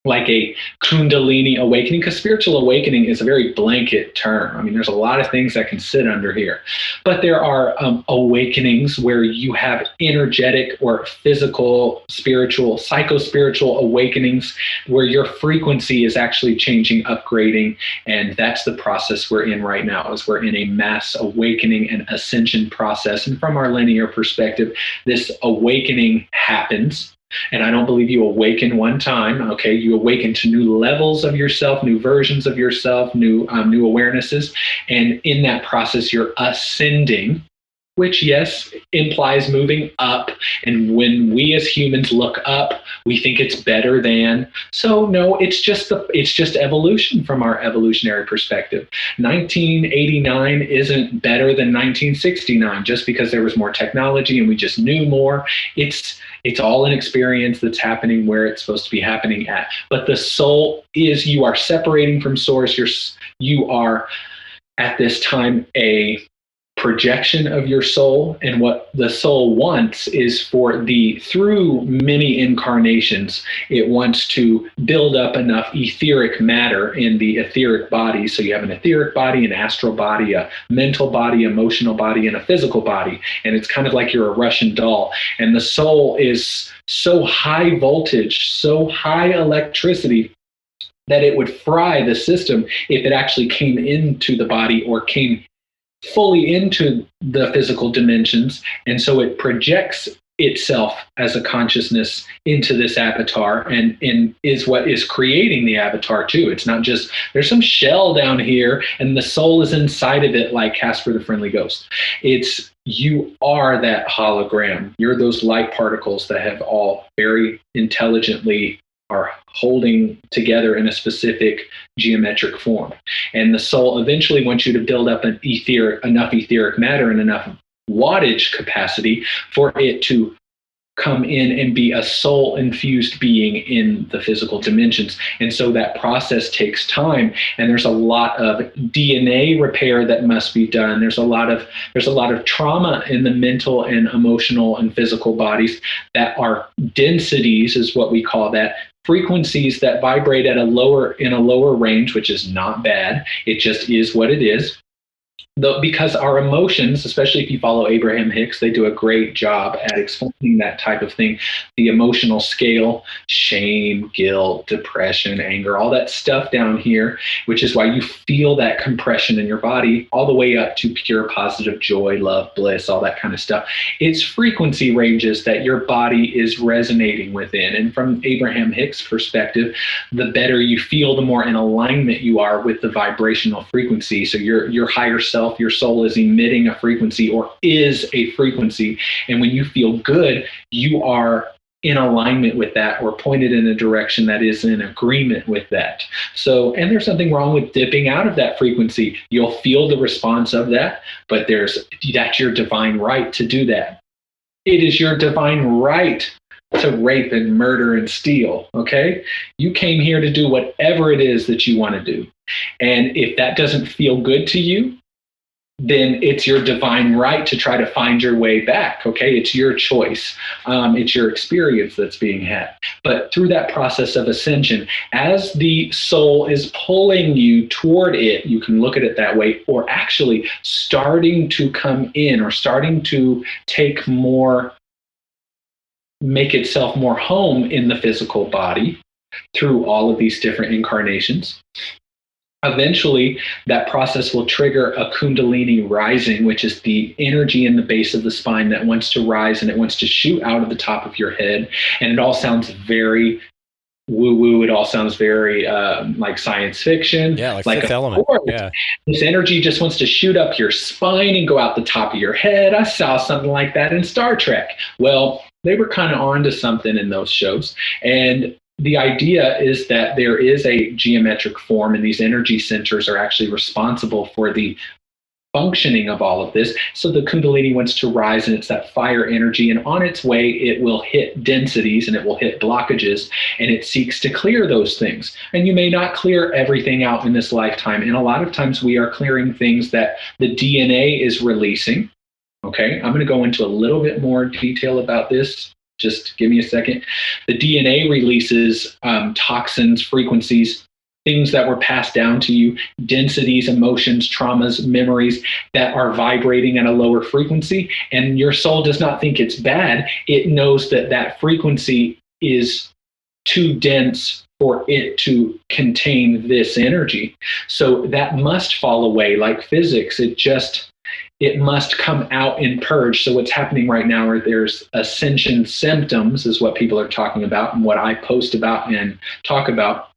like a Kundalini awakening, because spiritual awakening is a very blanket term. I mean, there's a lot of things that can sit under here. But there are awakenings where you have energetic or physical, spiritual, psycho-spiritual awakenings where your frequency is actually changing, upgrading. And that's the process we're in right now, is we're in a mass awakening and ascension process. And from our linear perspective, this awakening happens. And I don't believe you awaken one time, okay? You awaken to new levels of yourself, new versions of yourself, new awarenesses. And in that process, you're ascending, which, yes, implies moving up. And when we as humans look up, we think it's better than. So no, it's just evolution from our evolutionary perspective. 1989 isn't better than 1969 just because there was more technology and we just knew more. It's all an experience that's happening where it's supposed to be happening at. But the soul is, you are separating from source. You are at this time a projection of your soul, and what the soul wants is through many incarnations, it wants to build up enough etheric matter in the etheric body. So you have an etheric body, an astral body, a mental body, emotional body, and a physical body. And it's kind of like you're a Russian doll. And the soul is so high voltage, so high electricity, that it would fry the system if it actually came into the body or came fully into the physical dimensions. And so it projects itself as a consciousness into this avatar and is what is creating the avatar too. It's not just, there's some shell down here and the soul is inside of it like Casper the Friendly Ghost. It's, you are that hologram. You're those light particles that have all very intelligently are holding together in a specific geometric form. And the soul eventually wants you to build up enough etheric matter and enough wattage capacity for it to come in and be a soul-infused being in the physical dimensions. And so that process takes time, and there's a lot of DNA repair that must be done. There's a lot of trauma in the mental and emotional and physical bodies that are densities, is what we call that, frequencies that vibrate in a lower range, which is not bad. It just is what it is. because our emotions, especially if you follow Abraham Hicks, they do a great job at explaining that type of thing. The emotional scale, shame, guilt, depression, anger, all that stuff down here, which is why you feel that compression in your body, all the way up to pure positive joy, love, bliss, all that kind of stuff. It's frequency ranges that your body is resonating within. And from Abraham Hicks' perspective, the better you feel, the more in alignment you are with the vibrational frequency. So your higher self, your soul, is emitting a frequency, or is a frequency. And when you feel good, you are in alignment with that, or pointed in a direction that is in agreement with that. So, and there's nothing wrong with dipping out of that frequency. You'll feel the response of that, but that's your divine right to do that. It is your divine right to rape and murder and steal, okay? You came here to do whatever it is that you want to do. And if that doesn't feel good to you, then it's your divine right to try to find your way back, okay? It's your choice. It's your experience that's being had. But through that process of ascension, as the soul is pulling you toward it, you can look at it that way, or actually starting to come in, or starting to make itself more home in the physical body through all of these different incarnations. Eventually, that process will trigger a kundalini rising, which is the energy in the base of the spine that wants to rise, and it wants to shoot out of the top of your head. And it all sounds very woo-woo. It all sounds very like science fiction. Yeah, like Fifth Element. Yeah. This energy just wants to shoot up your spine and go out the top of your head. I saw something like that in Star Trek. Well, they were kind of onto something in those shows. And the idea is that there is a geometric form, and these energy centers are actually responsible for the functioning of all of this. So the kundalini wants to rise, and it's that fire energy, and on its way it will hit densities and it will hit blockages, and it seeks to clear those things. And you may not clear everything out in this lifetime, and a lot of times we are clearing things that the DNA is releasing. Okay, I'm going to go into a little bit more detail about this. Just give me a second. The DNA releases toxins, frequencies, things that were passed down to you, densities, emotions, traumas, memories that are vibrating at a lower frequency. And your soul does not think it's bad. It knows that that frequency is too dense for it to contain this energy. So that must fall away like physics. It must come out and purge. So what's happening right now are there's ascension symptoms is what people are talking about, and what I post about and talk about.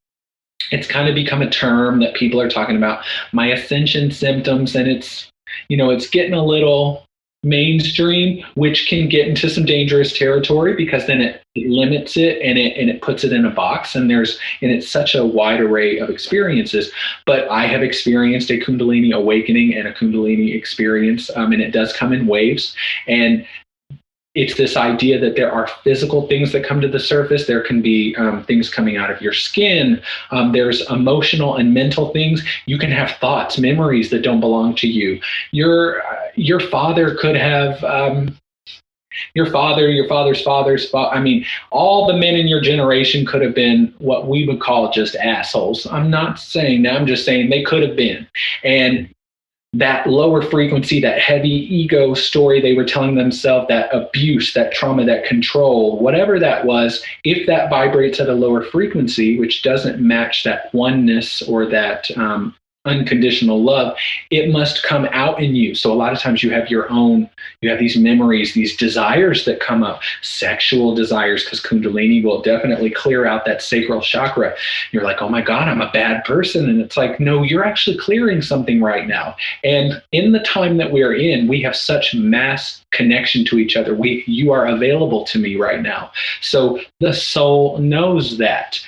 It's kind of become a term that people are talking about, my ascension symptoms, and it's getting a little mainstream, which can get into some dangerous territory, because then it limits it and it puts it in a box, and it's such a wide array of experiences. But I have experienced a Kundalini awakening and a Kundalini experience, and it does come in waves. And it's this idea that there are physical things that come to the surface. There can be things coming out of your skin. There's emotional and mental things. You can have thoughts, memories that don't belong to you. Your father could have your father's father's father. I mean, all the men in your generation could have been what we would call just assholes. I'm not saying that. I'm just saying they could have been. And that lower frequency, that heavy ego story they were telling themselves, that abuse, that trauma, that control, whatever that was, if that vibrates at a lower frequency, which doesn't match that oneness or that unconditional love, it must come out in you. So a lot of times you have these memories, these desires that come up, sexual desires, because Kundalini will definitely clear out that sacral chakra. You're like, oh my God, I'm a bad person. And it's like, no, you're actually clearing something right now. And in the time that we're in, we have such mass connection to each other. You are available to me right now. So the soul knows that.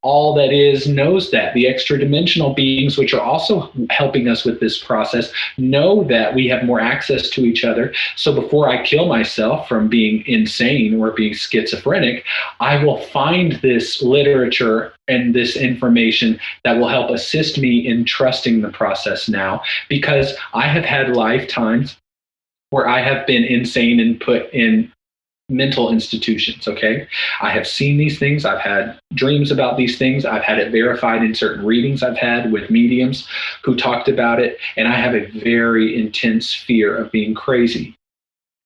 All that is knows that. The extra dimensional beings, which are also helping us with this process, know that we have more access to each other. So before I kill myself from being insane or being schizophrenic, I will find this literature and this information that will help assist me in trusting the process now, because I have had lifetimes where I have been insane and put in mental institutions. Okay. I have seen these things. I've had dreams about these things. I've had it verified in certain readings I've had with mediums who talked about it. And I have a very intense fear of being crazy.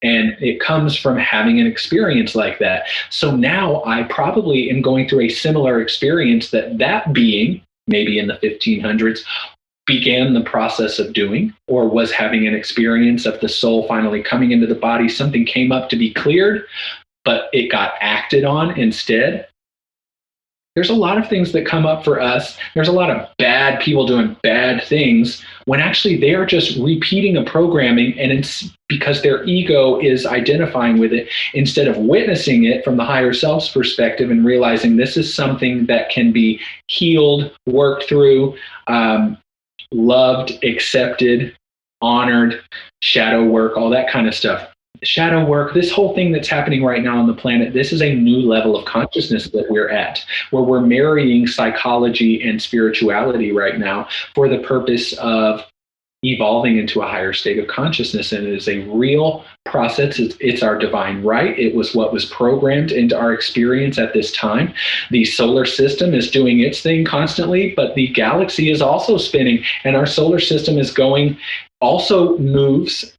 And it comes from having an experience like that. So now I probably am going through a similar experience that being, maybe in the 1500s, began the process of doing, or was having an experience of the soul finally coming into the body. Something came up to be cleared, but it got acted on instead. There's a lot of things that come up for us. There's a lot of bad people doing bad things when actually they are just repeating a programming, and it's because their ego is identifying with it instead of witnessing it from the higher self's perspective and realizing this is something that can be healed, worked through, loved, accepted, honored, shadow work, all that kind of stuff. Shadow work, this whole thing that's happening right now on the planet, this is a new level of consciousness that we're at, where we're marrying psychology and spirituality right now for the purpose of evolving into a higher state of consciousness. And it is a real process. It's our divine right. It was what was programmed into our experience at this time. The solar system is doing its thing constantly, but the galaxy is also spinning, and our solar system is also moves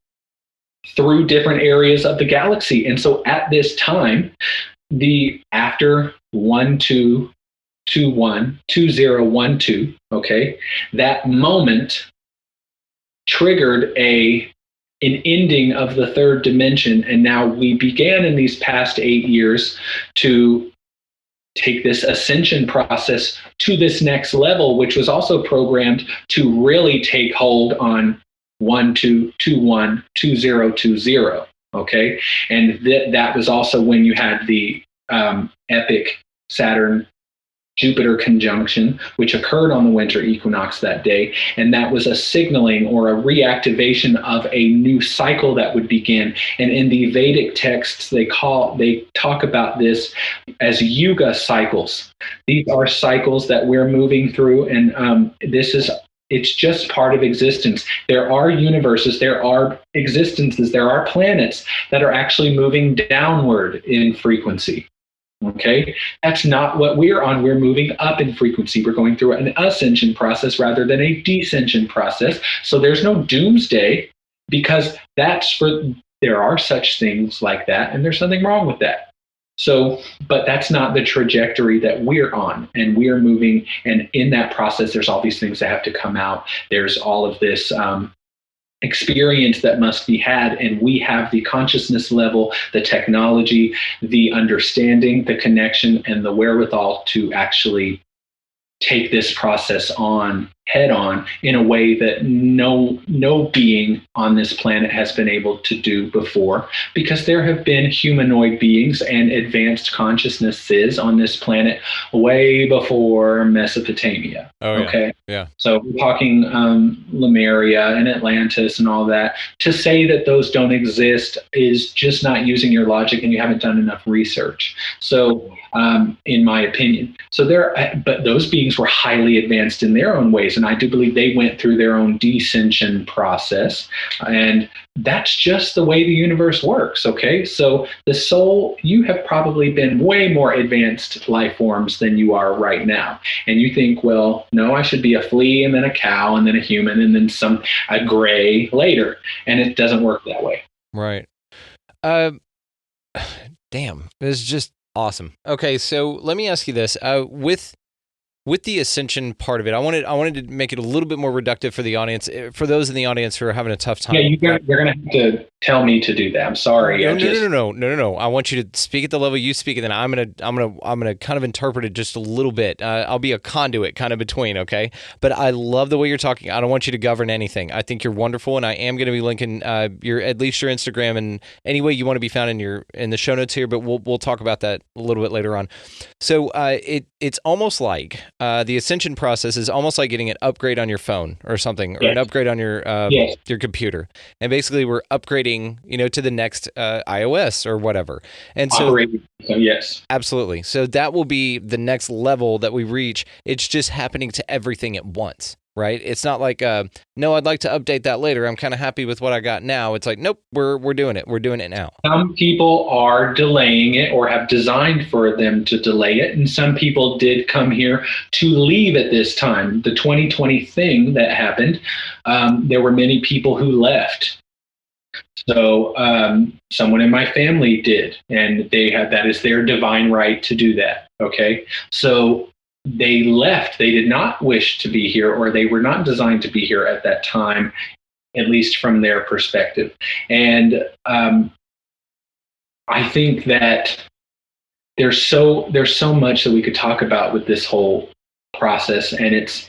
through different areas of the galaxy. And so at this time, after 2012, okay, that moment triggered an ending of the third dimension. And now we began in these past 8 years to take this ascension process to this next level, which was also programmed to really take hold on 12212020. Okay. And that was also when you had the epic Saturn Jupiter conjunction, which occurred on the winter equinox that day. And that was a signaling or a reactivation of a new cycle that would begin. And in the Vedic texts, they talk about this as yuga cycles. These are cycles that we're moving through. And it's just part of existence. There are universes, there are existences, there are planets that are actually moving downward in frequency. Okay, that's not what we're on. We're moving up in frequency. We're going through an ascension process rather than a descension process. So there's no doomsday, because there are such things like that, and there's nothing wrong with that. So, but that's not the trajectory that we're on, and we are moving. And in that process, there's all these things that have to come out. There's all of this experience that must be had, and we have the consciousness level, the technology, the understanding, the connection, and the wherewithal to actually take this process on head on in a way that no being on this planet has been able to do before, because there have been humanoid beings and advanced consciousnesses on this planet way before Mesopotamia. Oh, yeah. Okay. Yeah. So we're talking Lemuria and Atlantis and all that. To say that those don't exist is just not using your logic, and you haven't done enough research. So, in my opinion, but those beings were highly advanced in their own ways. And I do believe they went through their own descension process. And that's just the way the universe works. Okay. So the soul, you have probably been way more advanced life forms than you are right now. And you think, well, no, I should be a flea and then a cow and then a human and then a gray later. And it doesn't work that way. Right. Damn. It's just awesome. Okay. So let me ask you this, with the ascension part of it, I wanted to make it a little bit more reductive for the audience, for those in the audience who are having a tough time. Yeah, you're going to have to tell me to do that. I'm sorry. No. I want you to speak at the level you speak, and then I'm gonna kind of interpret it just a little bit. I'll be a conduit kind of between, okay? But I love the way you're talking. I don't want you to govern anything. I think you're wonderful, and I am going to be linking at least your Instagram and any way you want to be found in the show notes here. But we'll talk about that a little bit later on. So it's almost like the ascension process is almost like getting an upgrade on your phone or something, or an upgrade on your computer, and basically we're upgrading, to the next iOS or whatever. And so, yes, absolutely. So that will be the next level that we reach. It's just happening to everything at once. right? It's not like, no, I'd like to update that later. I'm kind of happy with what I got now. It's like, nope, we're doing it. We're doing it now. Some people are delaying it or have designed for them to delay it. And some people did come here to leave at this time. The 2020 thing that happened, there were many people who left. So someone in my family did, and that is their divine right to do that. Okay. So they left. They did not wish to be here, or they were not designed to be here at that time, at least from their perspective. And I think that there's so much that we could talk about with this whole process, and it's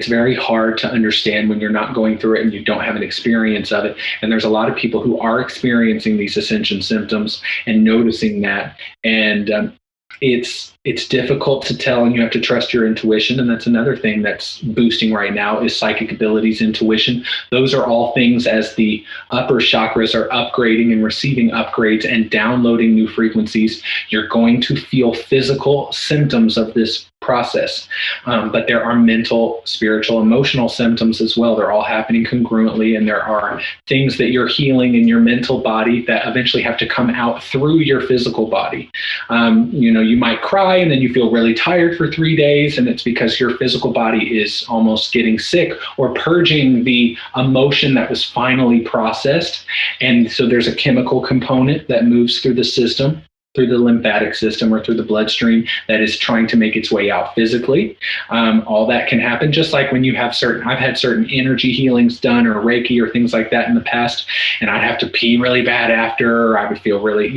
very hard to understand when you're not going through it and you don't have an experience of it. And there's a lot of people who are experiencing these ascension symptoms and noticing that, and it's difficult to tell, and you have to trust your intuition. And that's another thing that's boosting right now is psychic abilities, intuition. Those are all things as the upper chakras are upgrading and receiving upgrades and downloading new frequencies. You're going to feel physical symptoms of this process. But there are mental, spiritual, emotional symptoms as well. They're all happening congruently, and there are things that you're healing in your mental body that eventually have to come out through your physical body. You might cry and then you feel really tired for 3 days, and it's because your physical body is almost getting sick or purging the emotion that was finally processed. And so there's a chemical component that moves through the system, through the lymphatic system or through the bloodstream, that is trying to make its way out physically. All that can happen, just like when you have I've had certain energy healings done or Reiki or things like that in the past, and I'd have to pee really bad after, or I would feel really,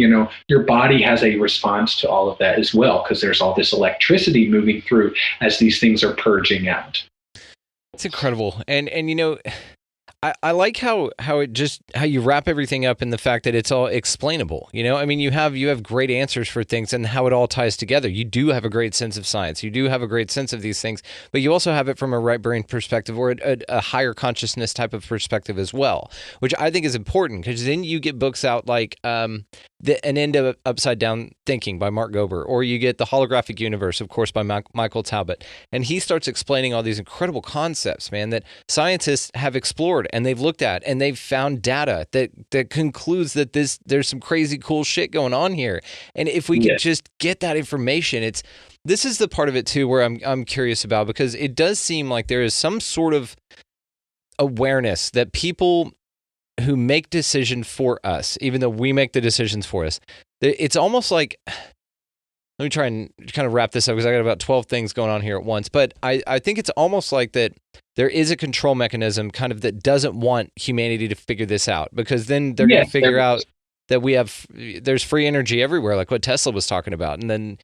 your body has a response to all of that as well, because there's all this electricity moving through as these things are purging out. It's incredible. And I like how you wrap everything up in the fact that it's all explainable. I mean, you have great answers for things and how it all ties together. You do have a great sense of science. You do have a great sense of these things, but you also have it from a right brain perspective or a higher consciousness type of perspective as well, which I think is important, because then you get books out like An End of Upside Down Thinking by Mark Gober, or you get The Holographic Universe, of course, by Michael Talbot. And he starts explaining all these incredible concepts, man, that scientists have explored and they've looked at, and they've found data that concludes that there's some crazy cool shit going on here. And if we could just get that information, this is the part of it too where I'm curious about, because it does seem like there is some sort of awareness that people who make decisions for us, even though we make the decisions for us, it's almost like, let me try and kind of wrap this up, because I got about 12 things going on here at once. But I think it's almost like that there is a control mechanism kind of that doesn't want humanity to figure this out, because then they're going to figure out that there's free energy everywhere, like what Tesla was talking about. And then,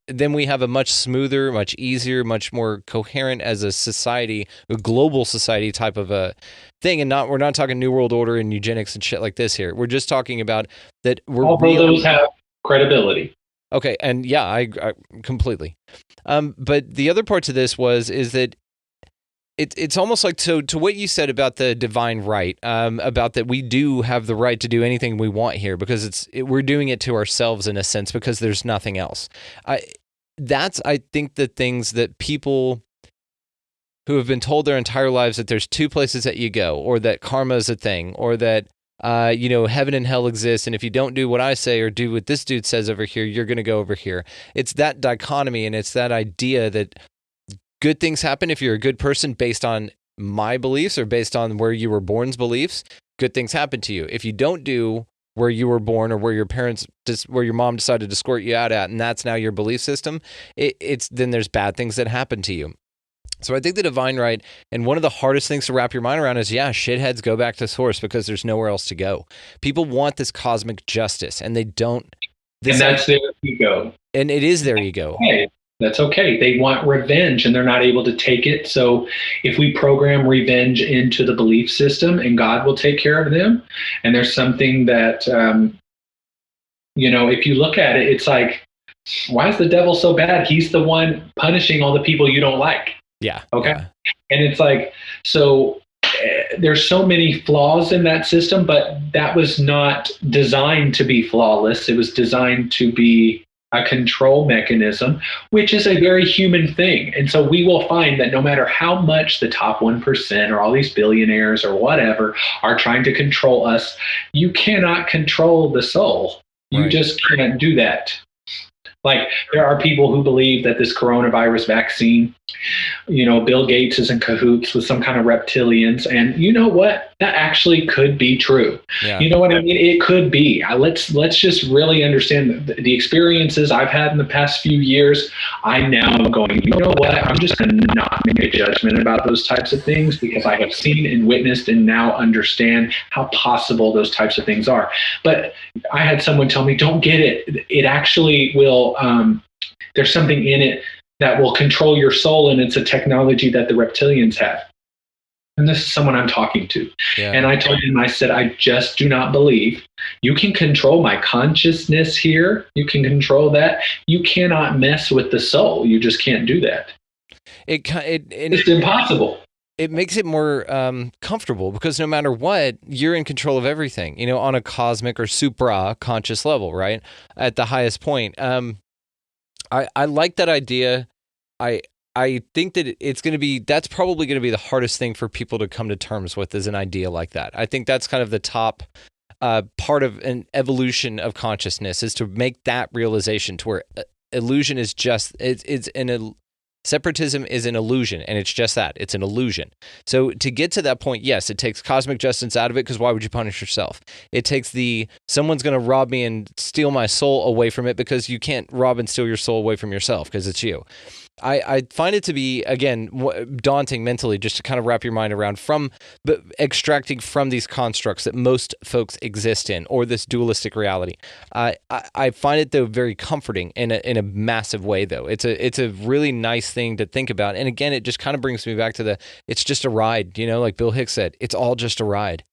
then we have a much smoother, much easier, much more coherent as a society, a global society type of a thing. And we're not talking New World Order and eugenics and shit like this here. We're just talking about that those have credibility. Okay, and yeah, I completely. But the other part to this is that it's almost like, to what you said about the divine right, about that we do have the right to do anything we want here, because we're doing it to ourselves in a sense, because there's nothing else. I think the things that people who have been told their entire lives that there's two places that you go, or that karma is a thing, or that heaven and hell exist, and if you don't do what I say or do what this dude says over here, you're going to go over here. It's that dichotomy, and it's that idea that good things happen if you're a good person based on my beliefs or based on where you were born's beliefs. Good things happen to you. If you don't do where you were born or where your mom decided to squirt you out at, and that's now your belief system, then there's bad things that happen to you. So I think the divine right, and one of the hardest things to wrap your mind around is, shitheads go back to source, because there's nowhere else to go. People want this cosmic justice, and they don't. And that's their ego. And it is their ego. Okay. That's okay. They want revenge, and they're not able to take it. So if we program revenge into the belief system, and God will take care of them, and there's something that, if you look at it, it's like, why is the devil so bad? He's the one punishing all the people you don't like. Yeah. Okay. Yeah. And it's like, so there's so many flaws in that system, but that was not designed to be flawless. It was designed to be a control mechanism, which is a very human thing. And so we will find that no matter how much the top 1% or all these billionaires or whatever are trying to control us, you cannot control the soul. You just can't do that. Like, there are people who believe that this coronavirus vaccine, Bill Gates is in cahoots with some kind of reptilians. And you know what? That actually could be true. Yeah. You know what I mean? It could be. Let's just really understand the experiences I've had in the past few years. I now am going, you know what? I'm just going to not make a judgment about those types of things, because I have seen and witnessed and now understand how possible those types of things are. But I had someone tell me, don't get it. It actually will, there's something in it that will control your soul, and it's a technology that the reptilians have. And this is someone I'm talking to. Yeah. And I told him, I said, I just do not believe you can control my consciousness here. You can control that. You cannot mess with the soul. You just can't do that. It's impossible. It makes it more comfortable, because no matter what, you're in control of everything, on a cosmic or supra conscious level, right? At the highest point. I like that idea. I think that that's probably going to be the hardest thing for people to come to terms with, is an idea like that. I think that's kind of the top part of an evolution of consciousness, is to make that realization to where illusion is just, separatism is an illusion, and it's just that. It's an illusion. So to get to that point, yes, it takes cosmic justice out of it, because why would you punish yourself? It takes someone's going to rob me and steal my soul away from it, because you can't rob and steal your soul away from yourself, because it's you. I find it to be, again, daunting mentally, just to kind of wrap your mind around extracting from these constructs that most folks exist in, or this dualistic reality. I find it, though, very comforting in a massive way, though. It's a really nice thing to think about. And again, it just kind of brings me back to it's just a ride, like Bill Hicks said, it's all just a ride.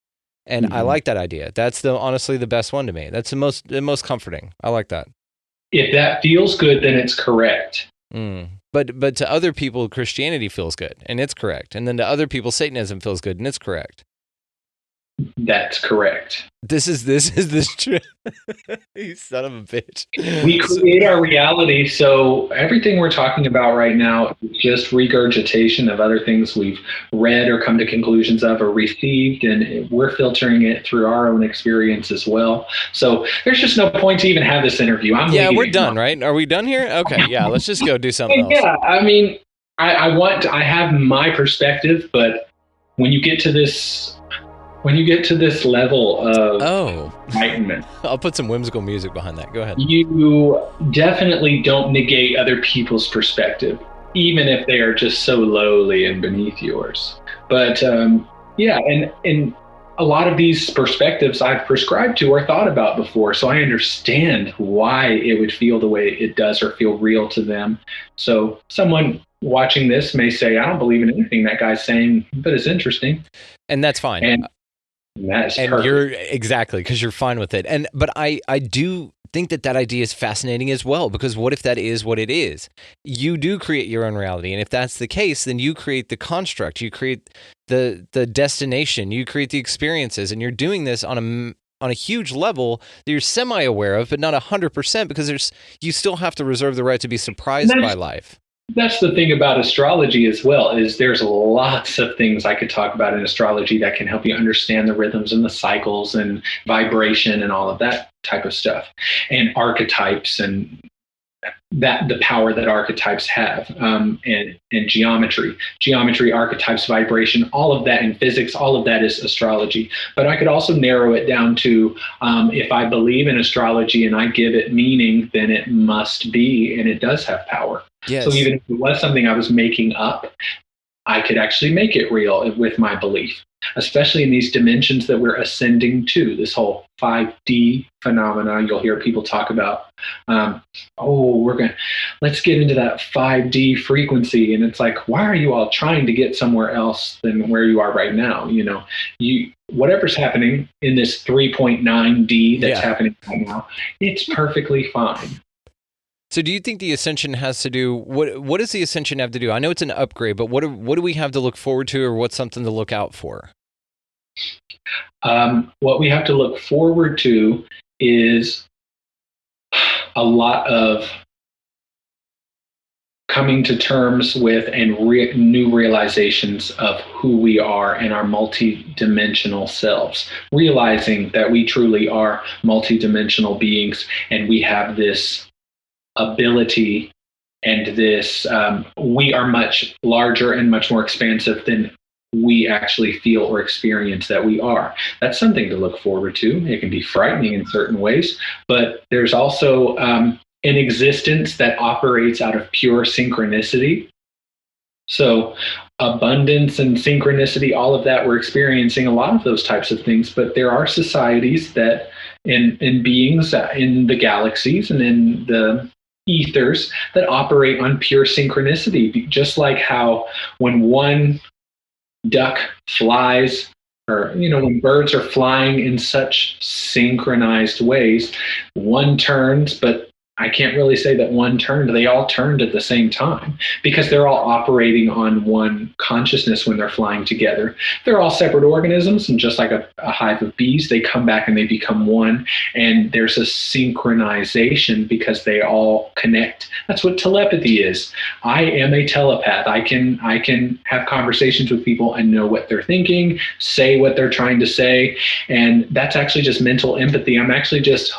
And I like that idea. That's honestly the best one to me. That's the most comforting. I like that. If that feels good, then it's correct. But to other people, Christianity feels good, and it's correct. And then to other people, Satanism feels good, and it's correct. That's correct. This is true. You son of a bitch. We create our reality, so everything we're talking about right now is just regurgitation of other things we've read or come to conclusions of or received, and we're filtering it through our own experience as well. So there's just no point to even have this interview. We're done, right? Are we done here? Okay, yeah, let's just go do something else. Yeah, I mean, I have my perspective, but when you get to this level of enlightenment, I'll put some whimsical music behind that. Go ahead. You definitely don't negate other people's perspective, even if they are just so lowly and beneath yours. But and a lot of these perspectives I've prescribed to or thought about before, so I understand why it would feel the way it does or feel real to them. So someone watching this may say, I don't believe in anything that guy's saying, but it's interesting. And that's fine. And you're exactly, because you're fine with it. But I do think that idea is fascinating as well, because what if that is what it is? You do create your own reality, and if that's the case, then you create the construct, you create the destination, you create the experiences, and you're doing this on a huge level that you're semi-aware of, but not 100%, because you still have to reserve the right to be surprised by life. That's the thing about astrology as well, is there's lots of things I could talk about in astrology that can help you understand the rhythms and the cycles and vibration and all of that type of stuff, and archetypes, and the power that archetypes have, and geometry, archetypes, vibration, all of that in physics, all of that is astrology. But I could also narrow it down to, if I believe in astrology and I give it meaning, then it must be, and it does have power. Yes. So even if it was something I was making up, I could actually make it real with my belief, especially in these dimensions that we're ascending to, this whole 5D phenomena. You'll hear people talk about, let's get into that 5D frequency. And it's like, why are you all trying to get somewhere else than where you are right now? Whatever's happening in this 3.9D that's happening right now, it's perfectly fine. So do you think the ascension has to do, what does the ascension have to do? I know it's an upgrade, but what do we have to look forward to, or what's something to look out for? What we have to look forward to is a lot of coming to terms with and new realizations of who we are and our multidimensional selves, realizing that we truly are multidimensional beings, and we have this ability and this we are much larger and much more expansive than we actually feel or experience that we are. That's something to look forward to. It can be frightening in certain ways, but there's also an existence that operates out of pure synchronicity. So abundance and synchronicity, all of that, we're experiencing a lot of those types of things, but there are societies that in beings in the galaxies and in the ethers that operate on pure synchronicity, just like how when one duck flies, or when birds are flying in such synchronized ways, one turns, but I can't really say that one turned. They all turned at the same time because they're all operating on one consciousness when they're flying together. They're all separate organisms, and just like a hive of bees, they come back and they become one, and there's a synchronization because they all connect. That's what telepathy is. I am a telepath. I can have conversations with people and know what they're thinking, say what they're trying to say, and that's actually just mental empathy. I'm actually just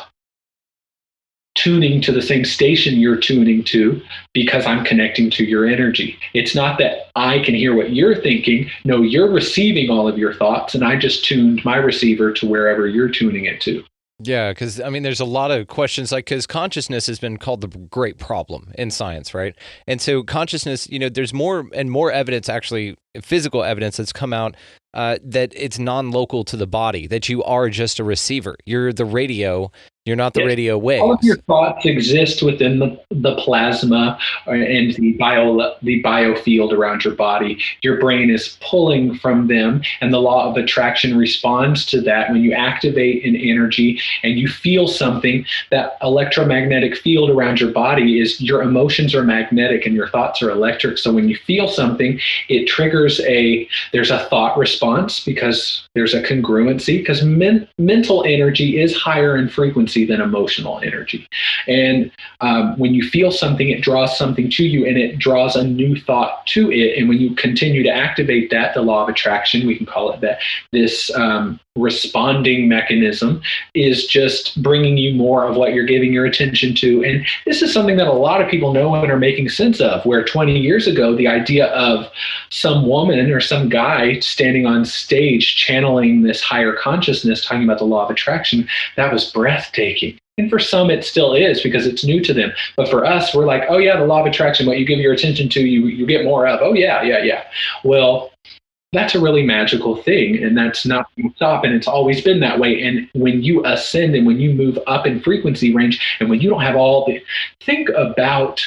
tuning to the same station you're tuning to because I'm connecting to your energy. It's not that I can hear what you're thinking. No, you're receiving all of your thoughts, and I just tuned my receiver to wherever you're tuning it to. Yeah, because I mean, there's a lot of questions, like, because consciousness has been called the great problem in science, right? And so consciousness, there's more and more evidence, actually physical evidence, that's come out that it's non-local to the body, that you are just a receiver. You're the radio. You're not the radio waves. All of your thoughts exist within the plasma and the biofield around your body. Your brain is pulling from them, and the law of attraction responds to that. When you activate an energy and you feel something, that electromagnetic field around your body is, your emotions are magnetic and your thoughts are electric. So when you feel something, it triggers there's a thought response because there's a congruency, because mental energy is higher in frequency than emotional energy. And when you feel something, it draws something to you, and it draws a new thought to it. And when you continue to activate that, the law of attraction, we can call it that, this responding mechanism is just bringing you more of what you're giving your attention to. And this is something that a lot of people know and are making sense of, where 20 years ago, the idea of some woman or some guy standing on stage channeling this higher consciousness, talking about the law of attraction, that was breathtaking. And for some, it still is because it's new to them. But for us, we're like, oh yeah, the law of attraction, what you give your attention to, you get more of. Oh yeah. Well, that's a really magical thing, and that's not going to stop, and it's always been that way. And when you ascend and when you move up in frequency range, and when you don't have think about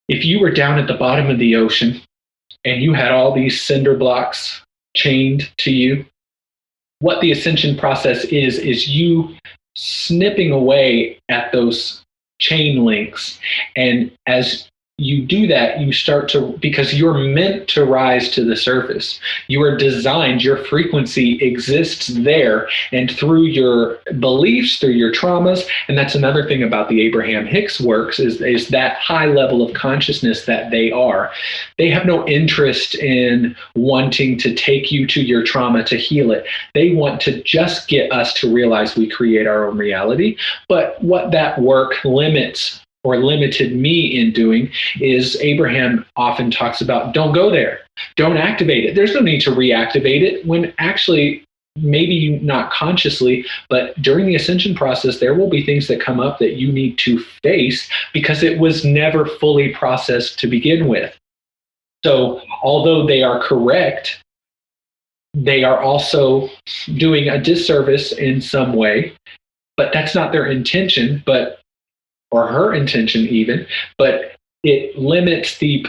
if you were down at the bottom of the ocean and you had all these cinder blocks chained to you, what the ascension process is you snipping away at those chain links. And as you do that, you start to, because you're meant to rise to the surface. You are designed, your frequency exists there, and through your beliefs, through your traumas, and that's another thing about the Abraham Hicks works, is that high level of consciousness that they are. They have no interest in wanting to take you to your trauma to heal it. They want to just get us to realize we create our own reality. But what that work limits or limited me in doing is, Abraham often talks about, don't go there, don't activate it. There's no need to reactivate it, when actually, maybe not consciously, but during the ascension process, there will be things that come up that you need to face because it was never fully processed to begin with. So although they are correct, they are also doing a disservice in some way, but that's not their intention, or her intention even, but it limits the,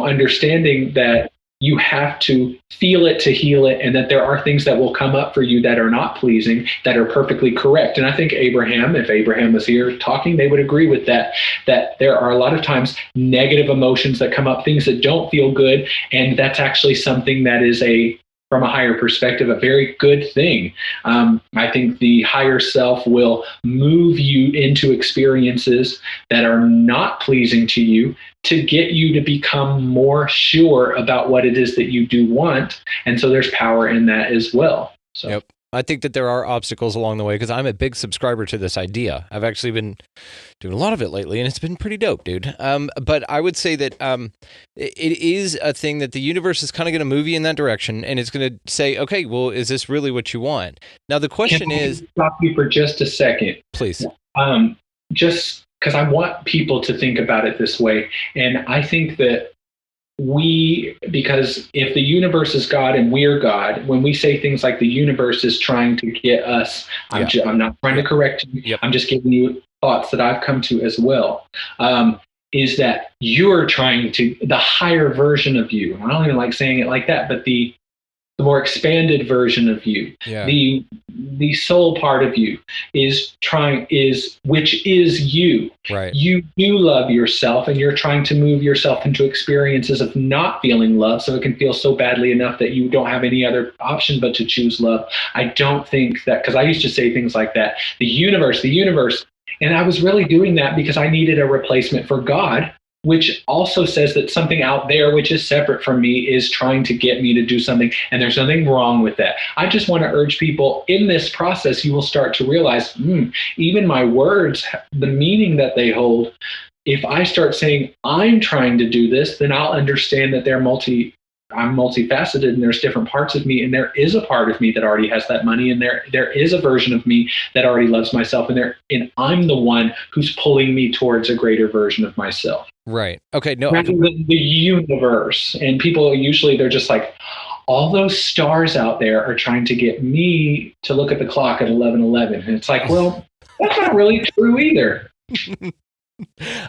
understanding that you have to feel it to heal it, and that there are things that will come up for you that are not pleasing, that are perfectly correct. And I think if Abraham was here talking, they would agree with that there are a lot of times negative emotions that come up, things that don't feel good, and that's actually something that is a from a higher perspective, a very good thing. I think the higher self will move you into experiences that are not pleasing to you to get you to become more sure about what it is that you do want. And so there's power in that as well. So. Yep. I think that there are obstacles along the way because I'm a big subscriber to this idea. I've actually been doing a lot of it lately, and it's been pretty dope, dude. But I would say that it is a thing that the universe is kind of going to move you in that direction, and it's going to say, okay, well, is this really what you want? Now, the question is... stop you for just a second? Please. Just because I want people to think about it this way. And I think that because if the universe is God and we're God, when we say things like the universe is trying to get us, I'm not trying to correct you. Yep. I'm just giving you thoughts that I've come to as well. Is that you're trying to, the higher version of you, I don't even like saying it like that, but the more expanded version of you, the soul part of you which is you. Right. You love yourself, and you're trying to move yourself into experiences of not feeling love, so it can feel so badly enough that you don't have any other option but to choose love. I don't think that, because I used to say things like that, the universe, and I was really doing that because I needed a replacement for God, which also says that something out there, which is separate from me, is trying to get me to do something. And there's nothing wrong with that. I just want to urge people in this process, you will start to realize, even my words, the meaning that they hold, if I start saying I'm trying to do this, then I'll understand that I'm multifaceted, and there's different parts of me, and there is a part of me that already has that money, and there is a version of me that already loves myself, and I'm the one who's pulling me towards a greater version of myself. Right. Okay. No. Rather than the universe. And people usually, they're just like, all those stars out there are trying to get me to look at the clock at 11:11. And it's like, well, that's not really true either.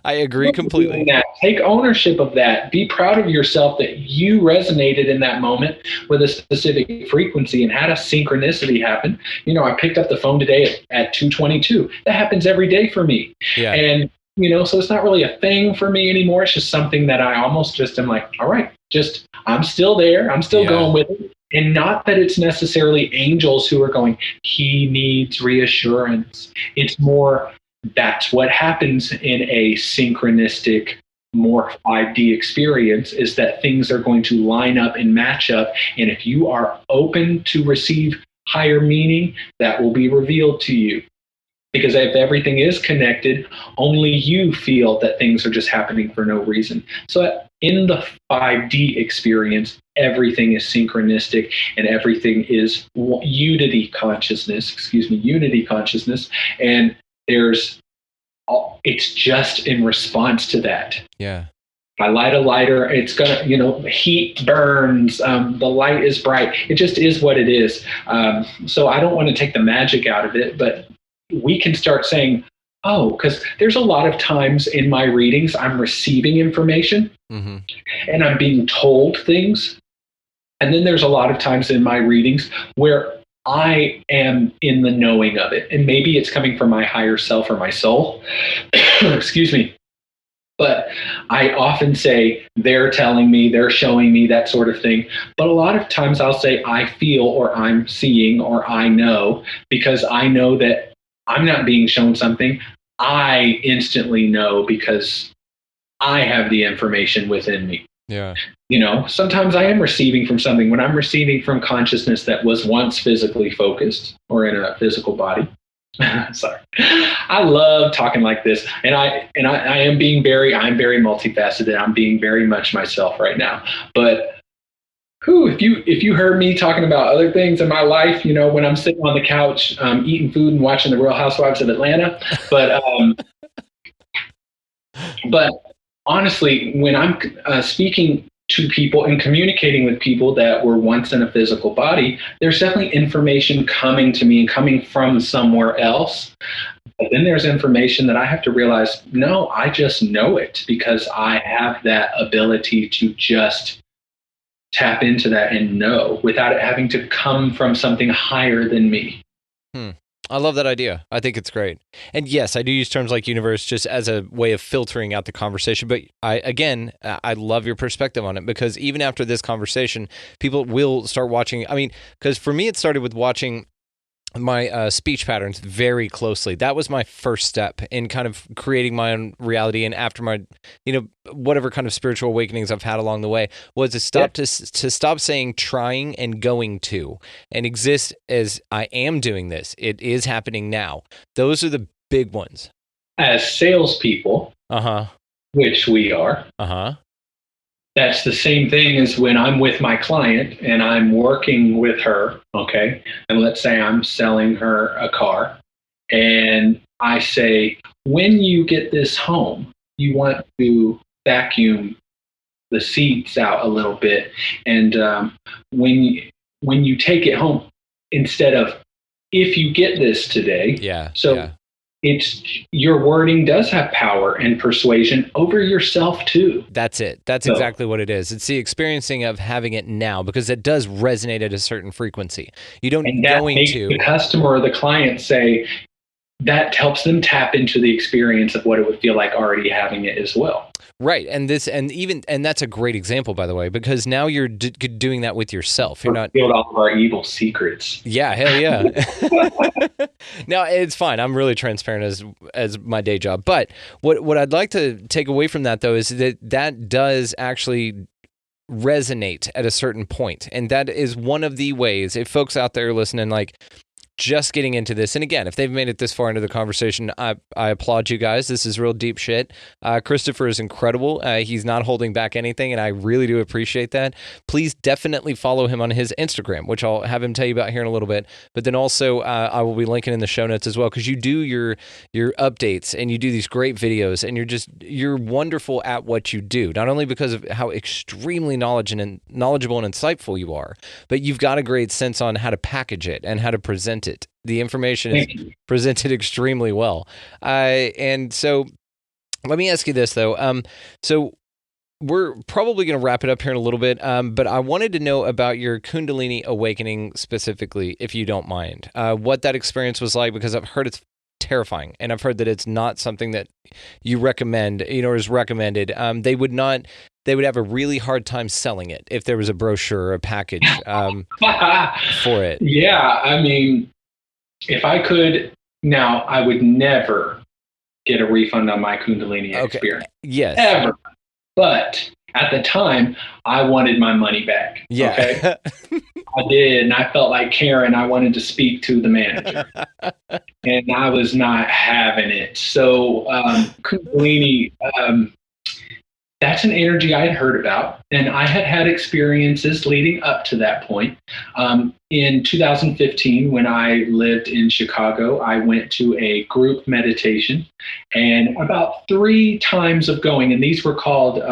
I agree completely. Take ownership of that. Be proud of yourself that you resonated in that moment with a specific frequency and had a synchronicity happen. I picked up the phone today at 2:22. That happens every day for me. Yeah. And so it's not really a thing for me anymore. It's just something that I almost just am like, all right, I'm still there. I'm still going with it. And not that it's necessarily angels who are going, he needs reassurance. It's more, that's what happens in a synchronistic, more 5D experience, is that things are going to line up and match up. And if you are open to receive higher meaning, that will be revealed to you. Because if everything is connected, only you feel that things are just happening for no reason. So in the 5D experience, everything is synchronistic, and everything is unity consciousness. And it's just in response to that. Yeah. If I light a lighter, it's gonna, heat burns. The light is bright. It just is what it is. So I don't want to take the magic out of it, but we can start saying, because there's a lot of times in my readings, I'm receiving information and I'm being told things. And then there's a lot of times in my readings where I am in the knowing of it. And maybe it's coming from my higher self or my soul. Excuse me. But I often say, they're telling me, they're showing me, that sort of thing. But a lot of times I'll say, I feel, or I'm seeing, or I know, because I know that I'm not being shown something. I instantly know because I have the information within me. Yeah. Sometimes I am receiving from something. When I'm receiving from consciousness that was once physically focused or in a physical body. Sorry. I love talking like this. And I'm very multifaceted. I'm being very much myself right now. But if you heard me talking about other things in my life, when I'm sitting on the couch, eating food and watching The Real Housewives of Atlanta, but honestly, when I'm speaking to people and communicating with people that were once in a physical body, there's definitely information coming to me and coming from somewhere else. But then there's information that I have to realize, no, I just know it because I have that ability to just tap into that and know without it having to come from something higher than me. I love that idea. I think it's great. And yes, I do use terms like universe just as a way of filtering out the conversation. But I love your perspective on it, because even after this conversation, people will start watching. I mean, because for me, it started with watching my speech patterns very closely. That was my first step in kind of creating my own reality. And after my, whatever kind of spiritual awakenings I've had along the way, was to stop saying trying and going to, and exist as I am doing this. It is happening now. Those are the big ones. As salespeople, which we are, that's the same thing as when I'm with my client and I'm working with her, okay? And let's say I'm selling her a car, and I say, when you get this home, you want to vacuum the seats out a little bit. And when you take it home, instead of if you get this today. It's your wording does have power and persuasion over yourself too. That's it. That's exactly what it is. It's the experiencing of having it now, because it does resonate at a certain frequency. You don't makes the customer or the client say that helps them tap into the experience of what it would feel like already having it as well. Right. And that's a great example, by the way, because now you're doing that with yourself. You're not revealed all of our evil secrets. Yeah. Hell yeah. Now it's fine. I'm really transparent as my day job. But what I'd like to take away from that, though, is that does actually resonate at a certain point. And that is one of the ways, if folks out there listening, like, just getting into this, and again, if they've made it this far into the conversation, I applaud you guys. This is real deep shit. Chrystopher is incredible. He's not holding back anything, and I really do appreciate that. Please definitely follow him on his Instagram, which I'll have him tell you about here in a little bit. But then also, I will be linking in the show notes as well, because you do your updates and you do these great videos, and you're wonderful at what you do. Not only because of how extremely knowledgeable and insightful you are, but you've got a great sense on how to package it and how to present it. The information is presented extremely well. And so let me ask you this, though. So we're probably going to wrap it up here in a little bit, but I wanted to know about your Kundalini awakening specifically, if you don't mind, what that experience was like, because I've heard it's terrifying, and I've heard that it's not something that you recommend, or is recommended. They would have a really hard time selling it if there was a brochure or a package for it. Yeah, I mean, if I could now, I would never get a refund on my Kundalini experience. Yes. Ever. But at the time, I wanted my money back. Yeah. Okay? I did, and I felt like Karen. I wanted to speak to the manager, and I was not having it. So Kundalini, that's an energy I had heard about, and I had experiences leading up to that point. In 2015, when I lived in Chicago, I went to a group meditation, and about 3 times of going, and these were called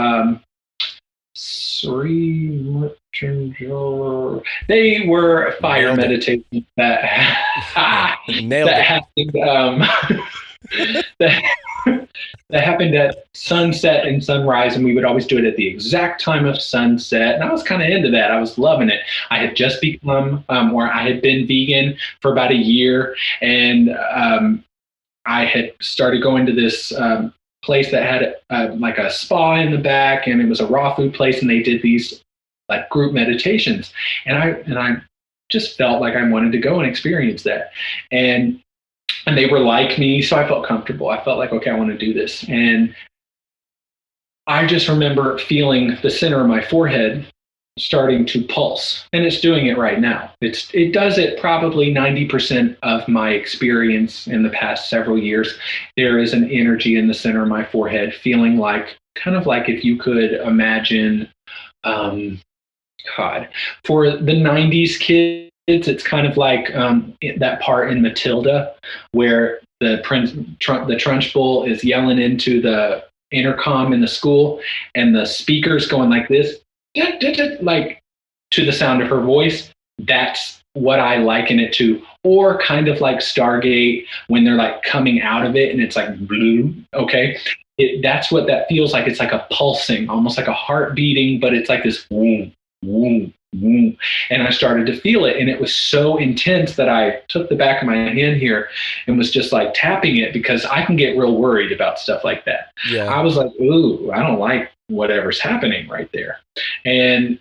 they were fire meditations that that happened at sunset and sunrise, and we would always do it at the exact time of sunset. And I was kind of into that. I was loving it. I had just become, or I had been vegan for about a year, and I had started going to this place that had like a spa in the back, and it was a raw food place, and they did these like group meditations, and I just felt like I wanted to go and experience that, and they were like me, so I felt comfortable. I felt like, okay, I want to do this. And I just remember feeling the center of my forehead starting to pulse, and it's doing it right now. It does it probably 90% of my experience in the past several years. There is an energy in the center of my forehead, feeling like, kind of like if you could imagine, for the 90s kids, it's kind of like that part in Matilda where the Trunchbull is yelling into the intercom in the school, and the speaker's going like this, like to the sound of her voice. That's what I liken it to. Or kind of like Stargate when they're like coming out of it and it's like blue. Okay. That's what that feels like. It's like a pulsing, almost like a heart beating, but it's like this boom, boom, And I started to feel it, and it was so intense that I took the back of my hand here and was just like tapping it, because I can get real worried about stuff like that. Yeah. I was like, ooh, I don't like whatever's happening right there. And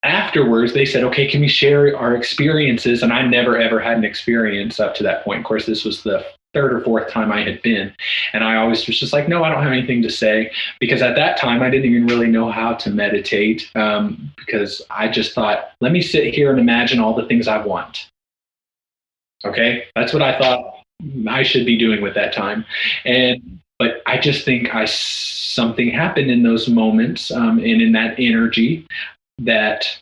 afterwards they said, okay, can we share our experiences? And I never ever had an experience up to that point. Of course, this was the third or fourth time I had been, and I always was just like, no, I don't have anything to say, because at that time I didn't even really know how to meditate, because I just thought, let me sit here and imagine all the things I want. Okay, that's what I thought I should be doing with that time. But I just think something happened in those moments, and in that energy, that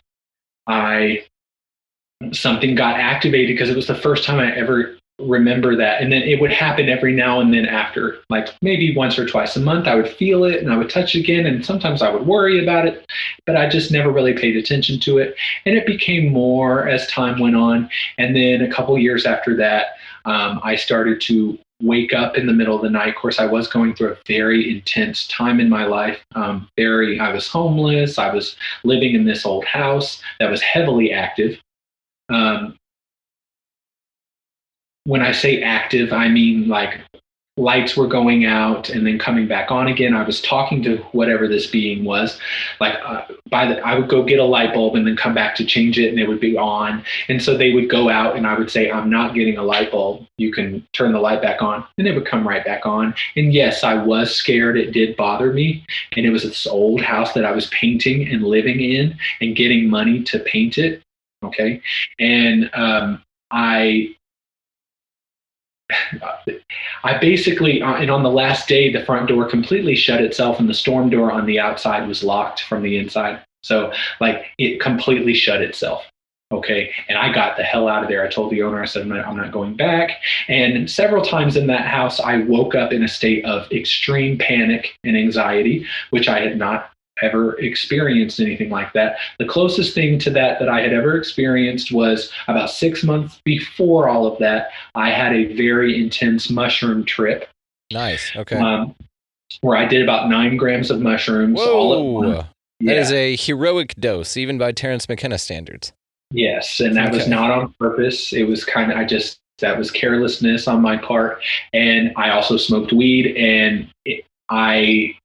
something got activated, because it was the first time I ever remember that. And then it would happen every now and then after, like maybe once or twice a month, I would feel it and I would touch it again. And sometimes I would worry about it, but I just never really paid attention to it. And it became more as time went on. And then a couple years after that, I started to wake up in the middle of the night. Of course, I was going through a very intense time in my life. I was homeless. I was living in this old house that was heavily active. When I say active, I mean like lights were going out and then coming back on again. I was talking to whatever this being was. Like I would go get a light bulb and then come back to change it, and it would be on. And so they would go out, and I would say, I'm not getting a light bulb. You can turn the light back on. And it would come right back on. And yes, I was scared. It did bother me. And it was this old house that I was painting and living in and getting money to paint it. Okay. And I basically, and on the last day, the front door completely shut itself, and the storm door on the outside was locked from the inside. So like it completely shut itself. Okay. And I got the hell out of there. I told the owner, I said, I'm not going back. And several times in that house, I woke up in a state of extreme panic and anxiety, which I had not ever experienced anything like that. The closest thing to that I had ever experienced was about 6 months before all of that. I had a very intense mushroom trip. Nice. Okay. Where I did about 9 grams of mushrooms. Whoa. All at once. That is a heroic dose, even by Terence McKenna standards. Yes. And that was not on purpose. It was kind of, that was carelessness on my part. And I also smoked weed, and I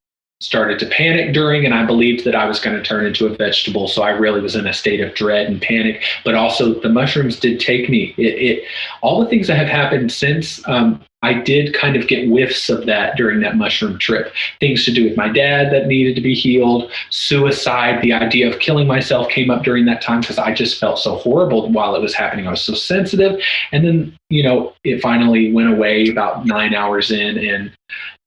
started to panic during, and I believed that I was going to turn into a vegetable. So I really was in a state of dread and panic, but also the mushrooms did take me. All the things that have happened since, I did kind of get whiffs of that during that mushroom trip. Things to do with my dad that needed to be healed, suicide, the idea of killing myself came up during that time, because I just felt so horrible while it was happening. I was so sensitive. And then, it finally went away about 9 hours in, and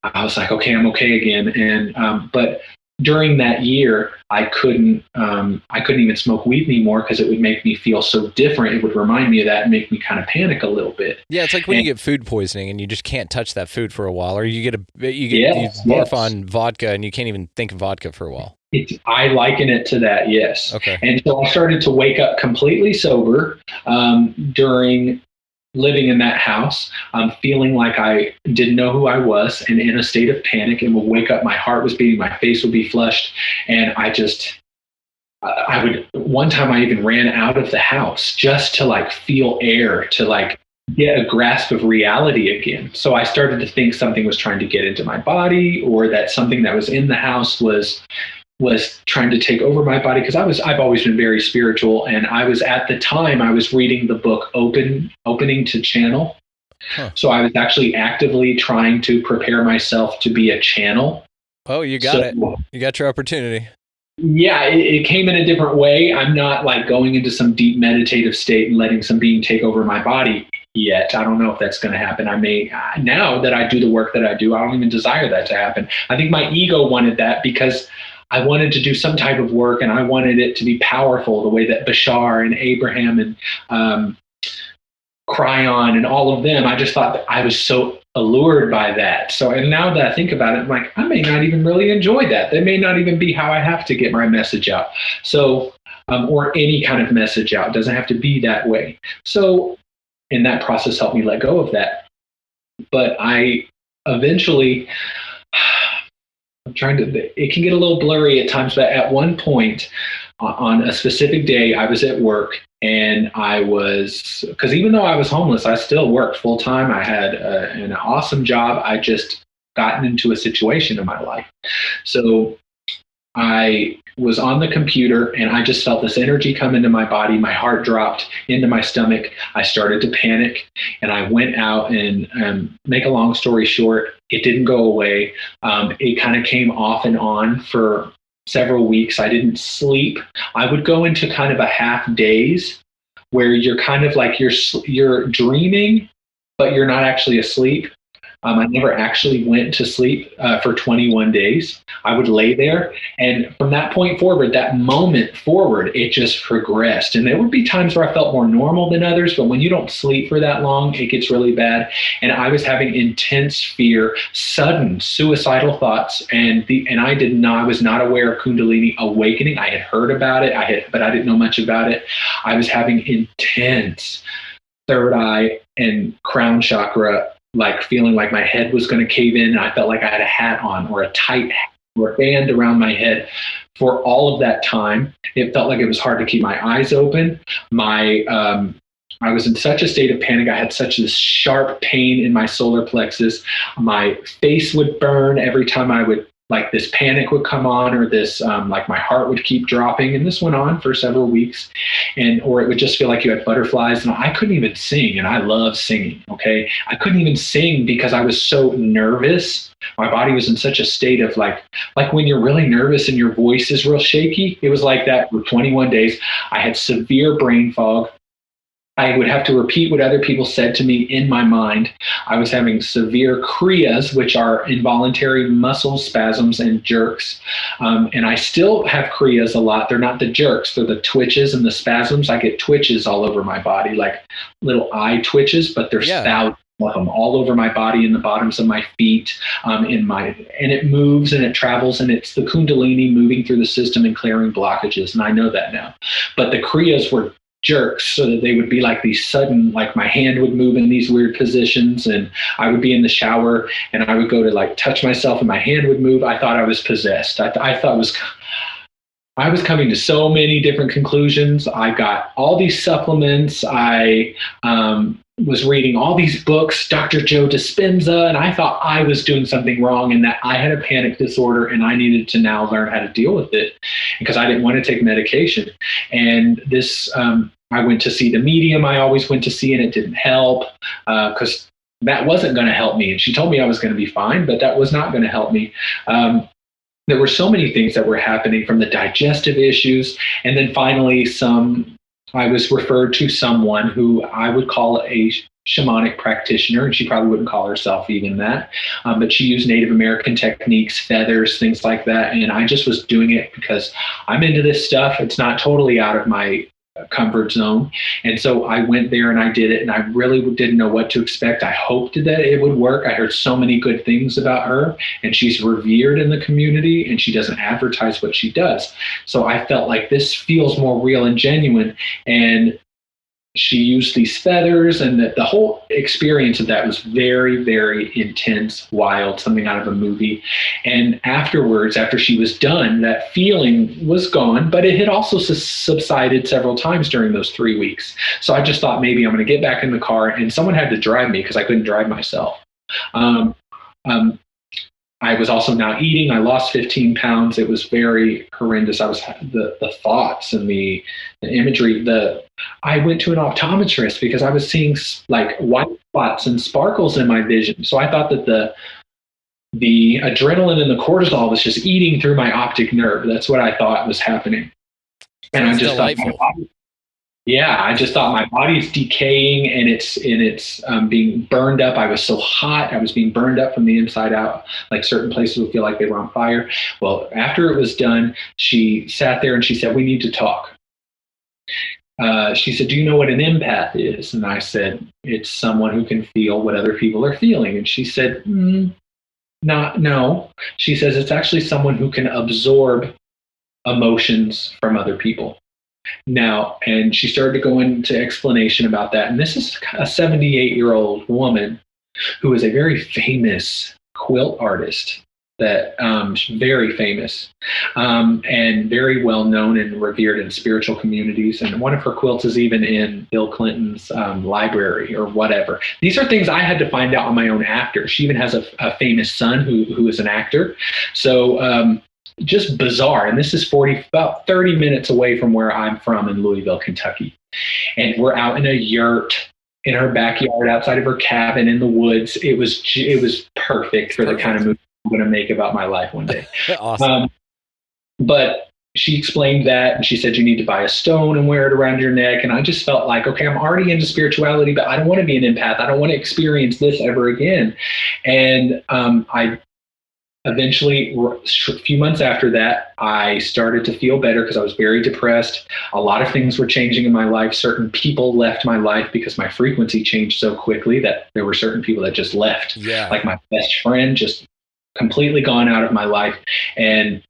I was like, okay, I'm okay again. And, but during that year, I couldn't even smoke weed anymore, because it would make me feel so different. It would remind me of that and make me kind of panic a little bit. Yeah. It's like when you get food poisoning and you just can't touch that food for a while, or you barf on vodka and you can't even think of vodka for a while. I liken it to that. Yes. Okay. And so I started to wake up completely sober, during living in that house, feeling like I didn't know who I was and in a state of panic, and would wake up, my heart was beating, my face would be flushed. And one time I even ran out of the house just to like feel air, to like get a grasp of reality again. So I started to think something was trying to get into my body, or that something that was in the house was trying to take over my body, because I've always been very spiritual, and I was reading the book Opening to Channel. Huh. So I was actually actively trying to prepare myself to be a channel. Oh, you got it. You got your opportunity. Yeah, it came in a different way. I'm not like going into some deep meditative state and letting some being take over my body yet. I don't know if that's going to happen. I may, now that I do the work that I do, I don't even desire that to happen. I think my ego wanted that, because I wanted to do some type of work, and I wanted it to be powerful the way that Bashar and Abraham and Cryon and all of them. I just thought that I was so allured by that. So, and now that I think about it, I'm like, I may not even really enjoy that. That may not even be how I have to get my message out. So, or any kind of message out. It doesn't have to be that way. So, and that process helped me let go of that. But I eventually, it can get a little blurry at times, but at one point, on a specific day, I was at work, and because even though I was homeless, I still worked full time. I had an awesome job. I just gotten into a situation in my life. So I was on the computer, and I just felt this energy come into my body. My heart dropped into my stomach. I started to panic, and I went out, and make a long story short, it didn't go away. It kind of came off and on for several weeks. I didn't sleep. I would go into kind of a half daze where you're kind of like you're dreaming, but you're not actually asleep. I never actually went to sleep for 21 days. I would lay there, and from that point forward, that moment forward, it just progressed. And there would be times where I felt more normal than others, but when you don't sleep for that long, it gets really bad. And I was having intense fear, sudden suicidal thoughts, and I was not aware of Kundalini awakening. I had heard about it, but I didn't know much about it. I was having intense third eye and crown chakra, like feeling like my head was going to cave in, and I felt like I had a hat on, or a tight hat, or a band around my head for all of that time. It felt like it was hard to keep my eyes open. I was in such a state of panic. I had such this sharp pain in my solar plexus. My face would burn every time this panic would come on, or this, like my heart would keep dropping. And this went on for several weeks, or it would just feel like you had butterflies. And I couldn't even sing. And I love singing. Okay. I couldn't even sing because I was so nervous. My body was in such a state of like when you're really nervous and your voice is real shaky. It was like that for 21 days. I had severe brain fog. I would have to repeat what other people said to me in my mind. I was having severe kriyas, which are involuntary muscle spasms and jerks. And I still have kriyas a lot. They're not the jerks. They're the twitches and the spasms. I get twitches all over my body, like little eye twitches, but there's thousands of them all over my body, in the bottoms of my feet, and it moves and it travels, and it's the Kundalini moving through the system and clearing blockages. And I know that now. But the kriyas were jerks, so that they would be like these sudden, like my hand would move in these weird positions, and I would be in the shower and I would go to like touch myself and my hand would move. I thought I was possessed. I was coming to so many different conclusions. I got all these supplements. I was reading all these books, Dr. Joe Dispenza, and I thought I was doing something wrong and that I had a panic disorder and I needed to now learn how to deal with it, because I didn't want to take medication. And this, I went to see the medium I always went to see, and it didn't help, because that wasn't going to help me. And she told me I was going to be fine, but that was not going to help me. There were so many things that were happening, from the digestive issues, and then finally I was referred to someone who I would call a shamanic practitioner, and she probably wouldn't call herself even that, but she used Native American techniques, feathers, things like that. And I just was doing it because I'm into this stuff. It's not totally out of my comfort zone. And so I went there and I did it, and I really didn't know what to expect. I hoped that it would work. I heard so many good things about her, and she's revered in the community, and she doesn't advertise what she does. So I felt like this feels more real and genuine. And she used these feathers, and the whole experience of that was very, very intense, wild, something out of a movie. And afterwards, after she was done, that feeling was gone, but it had also subsided several times during those 3 weeks. So I just thought maybe I'm going to get back in the car, and someone had to drive me because I couldn't drive myself. I was also not eating. I lost 15 pounds. It was very horrendous. I was the thoughts and the imagery. I went to an optometrist because I was seeing like white spots and sparkles in my vision. So I thought that the adrenaline and the cortisol was just eating through my optic nerve. That's what I thought was happening. And I just thought I just thought my body's decaying and it's being burned up. I was so hot. I was being burned up from the inside out. Like certain places would feel like they were on fire. Well, after it was done, she sat there and she said, "We need to talk." She said, "Do you know what an empath is?" And I said, "It's someone who can feel what other people are feeling." And she said, no. She says, "It's actually someone who can absorb emotions from other people." Now, and she started to go into explanation about that. And this is a 78-year-old woman who is a very famous quilt artist. that very famous and very well known and revered in spiritual communities. And one of her quilts is even in Bill Clinton's library or whatever. These are things I had to find out on my own after. She even has a famous son who is an actor. So just bizarre. And this is about 30 minutes away from where I'm from in Louisville, Kentucky. And we're out in a yurt in her backyard outside of her cabin in the woods. It was perfect for the kind of movie I'm going to make about my life one day. Awesome. But she explained that, and she said you need to buy a stone and wear it around your neck. And I just felt like, okay, I'm already into spirituality, but I don't want to be an empath. I don't want to experience this ever again. And I eventually, a few months after that, I started to feel better because I was very depressed. A lot of things were changing in my life. Certain people left my life because my frequency changed so quickly that there were certain people that just left. Yeah. Like my best friend just completely gone out of my life. And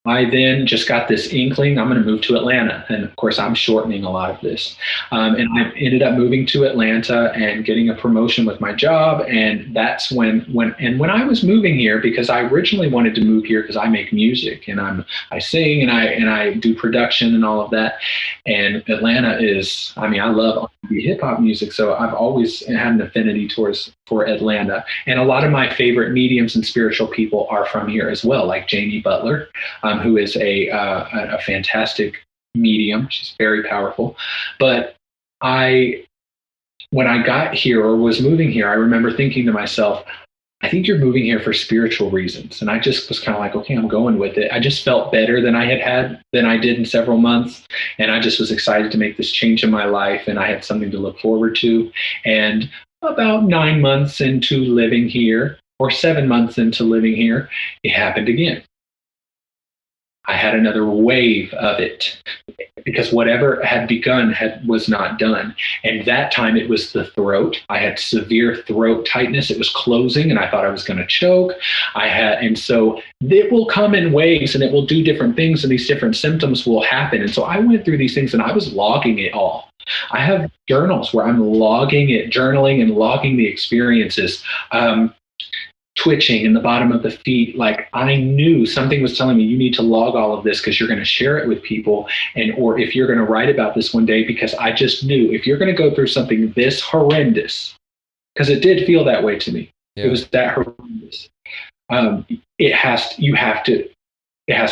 I then just got this inkling, I'm going to move to Atlanta. And of course, I'm shortening a lot of this. And I ended up moving to Atlanta and getting a promotion with my job. And that's when I was moving here, because I originally wanted to move here because I make music and I sing and I do production and all of that. And Atlanta is, I love R&B hip hop music. So I've always had an affinity for Atlanta. And a lot of my favorite mediums and spiritual people are from here as well, like Jamie Butler, who is a fantastic medium. She's very powerful. But when I got here or was moving here, I remember thinking to myself, I think you're moving here for spiritual reasons. And I just was kind of like, okay, I'm going with it. I just felt better than I did in several months. And I just was excited to make this change in my life. And I had something to look forward to. And about 9 months into living here, or 7 months into living here, it happened again. I had another wave of it because whatever had begun was not done. And that time it was the throat. I had severe throat tightness. It was closing and I thought I was going to choke. And so it will come in waves and it will do different things and these different symptoms will happen. And so I went through these things and I was logging it all. I have journals where I'm logging it, journaling and logging the experiences. Twitching in the bottom of the feet. Like I knew something was telling me you need to log all of this because you're going to share it with people or if you're going to write about this one day, because I just knew if you're going to go through something this horrendous, because it did feel that way to me. Yeah. It was that horrendous. It has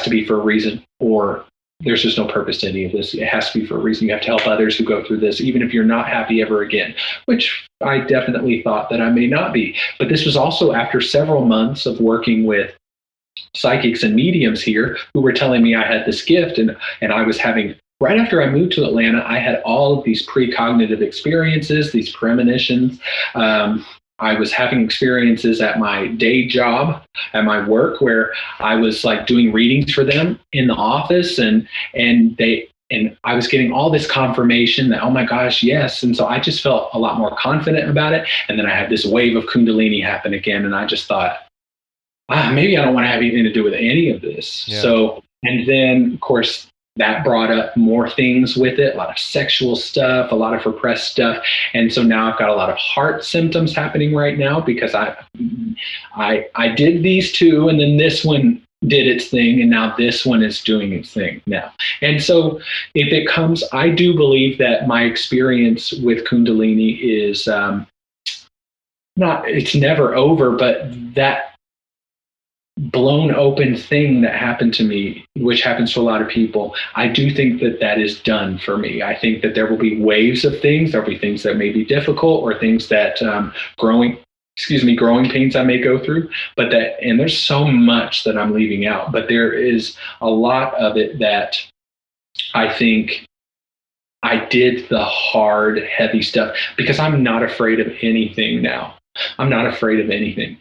to be for a reason, or there's just no purpose to any of this. It has to be for a reason. You have to help others who go through this, even if you're not happy ever again, which I definitely thought that I may not be. But this was also after several months of working with psychics and mediums here who were telling me I had this gift. And I was having, right after I moved to Atlanta, I had all of these precognitive experiences, these premonitions. I was having experiences at my day job, at my work, where I was like doing readings for them in the office, and I was getting all this confirmation that, oh my gosh, yes. And so I just felt a lot more confident about it. And then I had this wave of Kundalini happen again, and I just thought, maybe I don't want to have anything to do with any of this. Yeah. So, and then of course, that brought up more things with it, a lot of sexual stuff, a lot of repressed stuff. And so now I've got a lot of heart symptoms happening right now because I did these two, and then this one did its thing, and now this one is doing its thing now. And so if it comes, I do believe that my experience with Kundalini is it's never over, but that blown open thing that happened to me, which happens to a lot of people, I do think that is done for me. I think that there will be waves of things. There'll be things that may be difficult or things that growing pains I may go through, and there's so much that I'm leaving out, but there is a lot of it that I think I did the hard, heavy stuff because I'm not afraid of anything now. I'm not afraid of anything.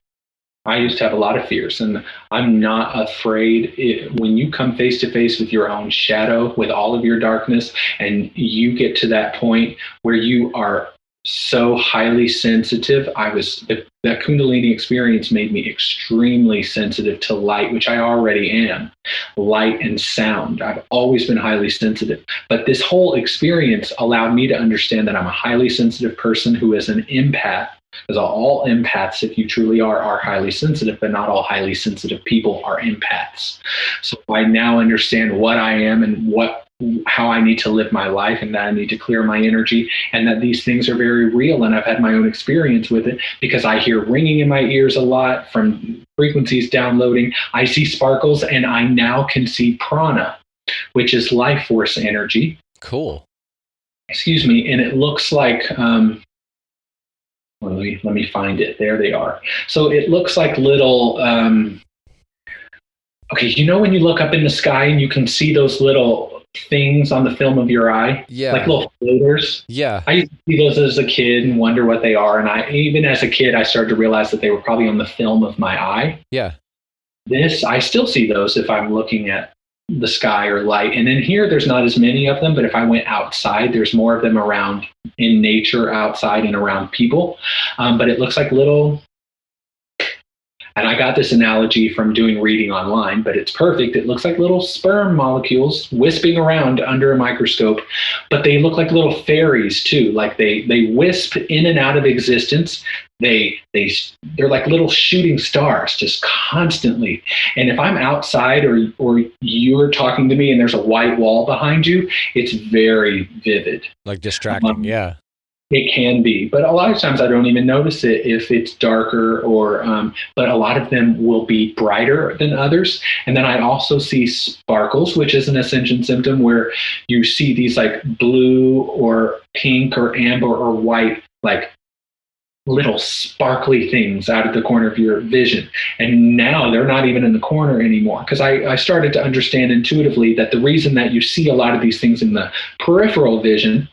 I used to have a lot of fears, and I'm not afraid. When you come face to face with your own shadow, with all of your darkness, and you get to that point where you are so highly sensitive, that Kundalini experience made me extremely sensitive to light, which I already am, light and sound. I've always been highly sensitive, but this whole experience allowed me to understand that I'm a highly sensitive person who is an empath, because all empaths, if you truly are highly sensitive, but not all highly sensitive people are empaths. So I now understand what I am and how I need to live my life, and that I need to clear my energy, and that these things are very real. And I've had my own experience with it because I hear ringing in my ears a lot from frequencies downloading. I see sparkles, and I now can see prana, which is life force energy. Cool. Excuse me. And it looks like, let me find it. There they are. So it looks like little, okay, you know when you look up in the sky and you can see those little things on the film of your eye? Yeah. Like little floaters? Yeah. I used to see those as a kid and wonder what they are. And even as a kid, I started to realize that they were probably on the film of my eye. Yeah. I still see those if I'm looking at the sky or light. And in here, there's not as many of them, but if I went outside, there's more of them around in nature, outside and around people. But it looks like little, and I got this analogy from doing reading online, but it's perfect. It looks like little sperm molecules wisping around under a microscope, but they look like little fairies too. Like they wisp in and out of existence. They're like little shooting stars just constantly. And if I'm outside or you're talking to me and there's a white wall behind you, it's very vivid. Like distracting. Yeah. It can be, but a lot of times I don't even notice it if it's darker but a lot of them will be brighter than others. And then I also see sparkles, which is an ascension symptom where you see these like blue or pink or amber or white, like little sparkly things out of the corner of your vision. And now they're not even in the corner anymore, because I started to understand intuitively that the reason that you see a lot of these things in the peripheral vision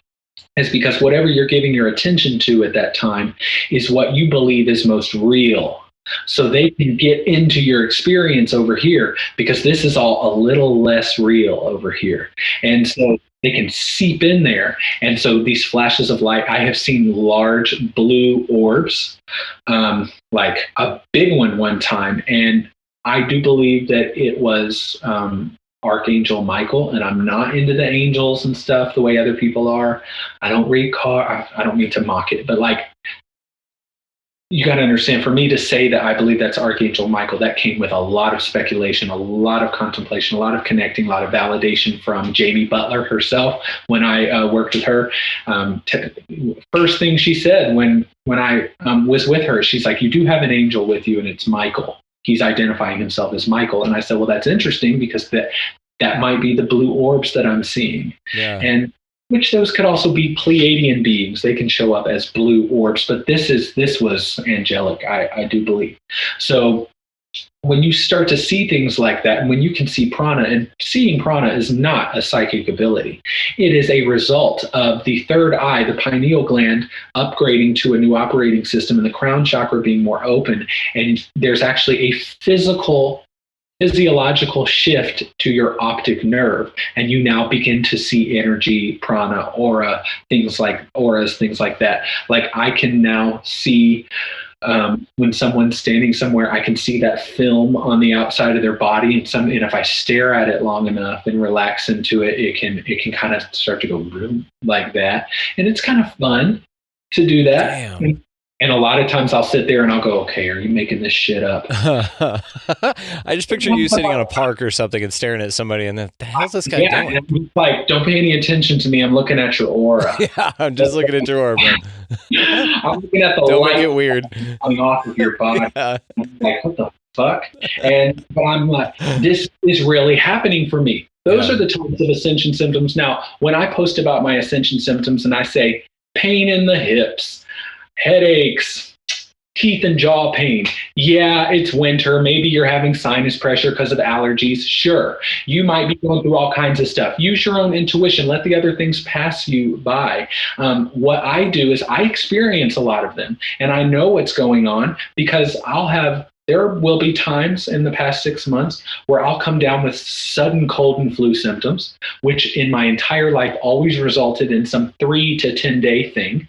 is because whatever you're giving your attention to at that time is what you believe is most real. So they can get into your experience over here because this is all a little less real over here. And so they can seep in there. And so these flashes of light, I have seen large blue orbs, like a big one time. And I do believe that it was Archangel Michael, and I'm not into the angels and stuff the way other people are. I don't read I don't mean to mock it, but like, you got to understand, for me to say that I believe that's Archangel Michael, that came with a lot of speculation, a lot of contemplation, a lot of connecting, a lot of validation from Jamie Butler herself when I worked with her. First thing she said when I was with her, she's like, you do have an angel with you, and it's Michael. He's identifying himself as Michael. And I said, well, that's interesting because that might be the blue orbs that I'm seeing. Yeah. And which those could also be Pleiadian beings. They can show up as blue orbs, but this was angelic, I do believe. So when you start to see things like that, and when you can see prana, and seeing prana is not a psychic ability. It is a result of the third eye, the pineal gland, upgrading to a new operating system and the crown chakra being more open. And there's actually a physiological shift to your optic nerve, and you now begin to see energy, prana, aura, things like that. Like I can now see when someone's standing somewhere, I can see that film on the outside of their body, and if I stare at it long enough and relax into it, it can kind of start to go boom, like that, and it's kind of fun to do that. Damn. And a lot of times I'll sit there and I'll go, okay, are you making this shit up? I just picture you sitting on a park or something and staring at somebody, and the hell's this guy doing? It's like, don't pay any attention to me. I'm looking at your aura. Yeah, I'm just looking at your aura, bro. I'm looking at the don't light make it weird coming off of your body. Yeah. I'm like, what the fuck? But I'm like, this is really happening for me. Those are the types of ascension symptoms. Now, when I post about my ascension symptoms and I say pain in the hips, headaches, teeth and jaw pain. Yeah, it's winter. Maybe you're having sinus pressure because of allergies. Sure. You might be going through all kinds of stuff. Use your own intuition. Let the other things pass you by. What I do is I experience a lot of them, and I know what's going on because there will be times in the past 6 months where I'll come down with sudden cold and flu symptoms, which in my entire life always resulted in some 3 to 10 day thing.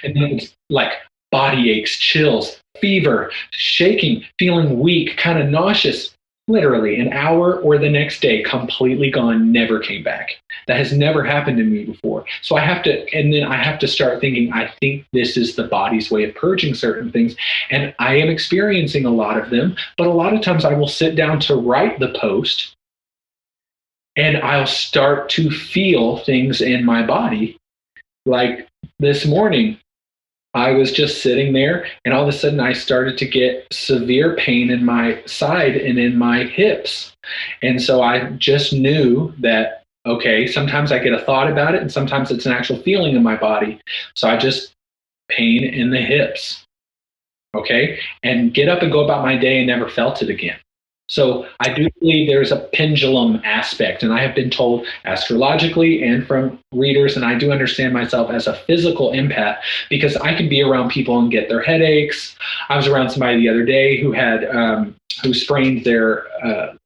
And then it's like body aches, chills, fever, shaking, feeling weak, kind of nauseous, literally an hour or the next day, completely gone, never came back. That has never happened to me before. So I have to start thinking, I think this is the body's way of purging certain things. And I am experiencing a lot of them, but a lot of times I will sit down to write the post and I'll start to feel things in my body. Like this morning, I was just sitting there and all of a sudden I started to get severe pain in my side and in my hips. And so I just knew that, okay, sometimes I get a thought about it and sometimes it's an actual feeling in my body. So I just pain in the hips, okay, and get up and go about my day and never felt it again. So I do believe there's a pendulum aspect, and I have been told astrologically and from readers, and I do understand myself as a physical empath because I can be around people and get their headaches. I was around somebody the other day who had who sprained their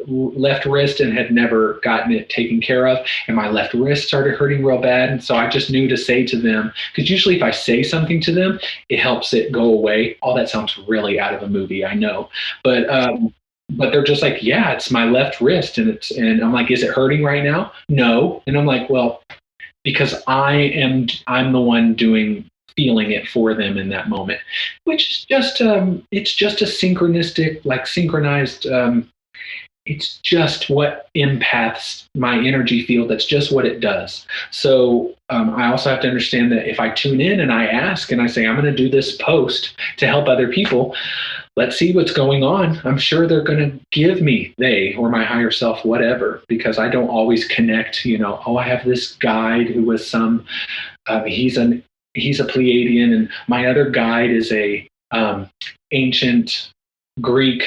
left wrist and had never gotten it taken care of, and my left wrist started hurting real bad. And so I just knew to say to them, because usually if I say something to them, it helps it go away. All that sounds really out of a movie, I know, but they're just like, yeah, it's my left wrist. And I'm like, is it hurting right now? No. And I'm like, well, because I'm the one feeling it for them in that moment, which is just, it's just a synchronized, it's just what empaths, my energy field, that's just what it does. So I also have to understand that if I tune in and I ask and I say, I'm going to do this post to help other people, let's see what's going on. I'm sure they're going to give me, they or my higher self, whatever, because I don't always connect, I have this guide who was he's a Pleiadian, and my other guide is a ancient Greek.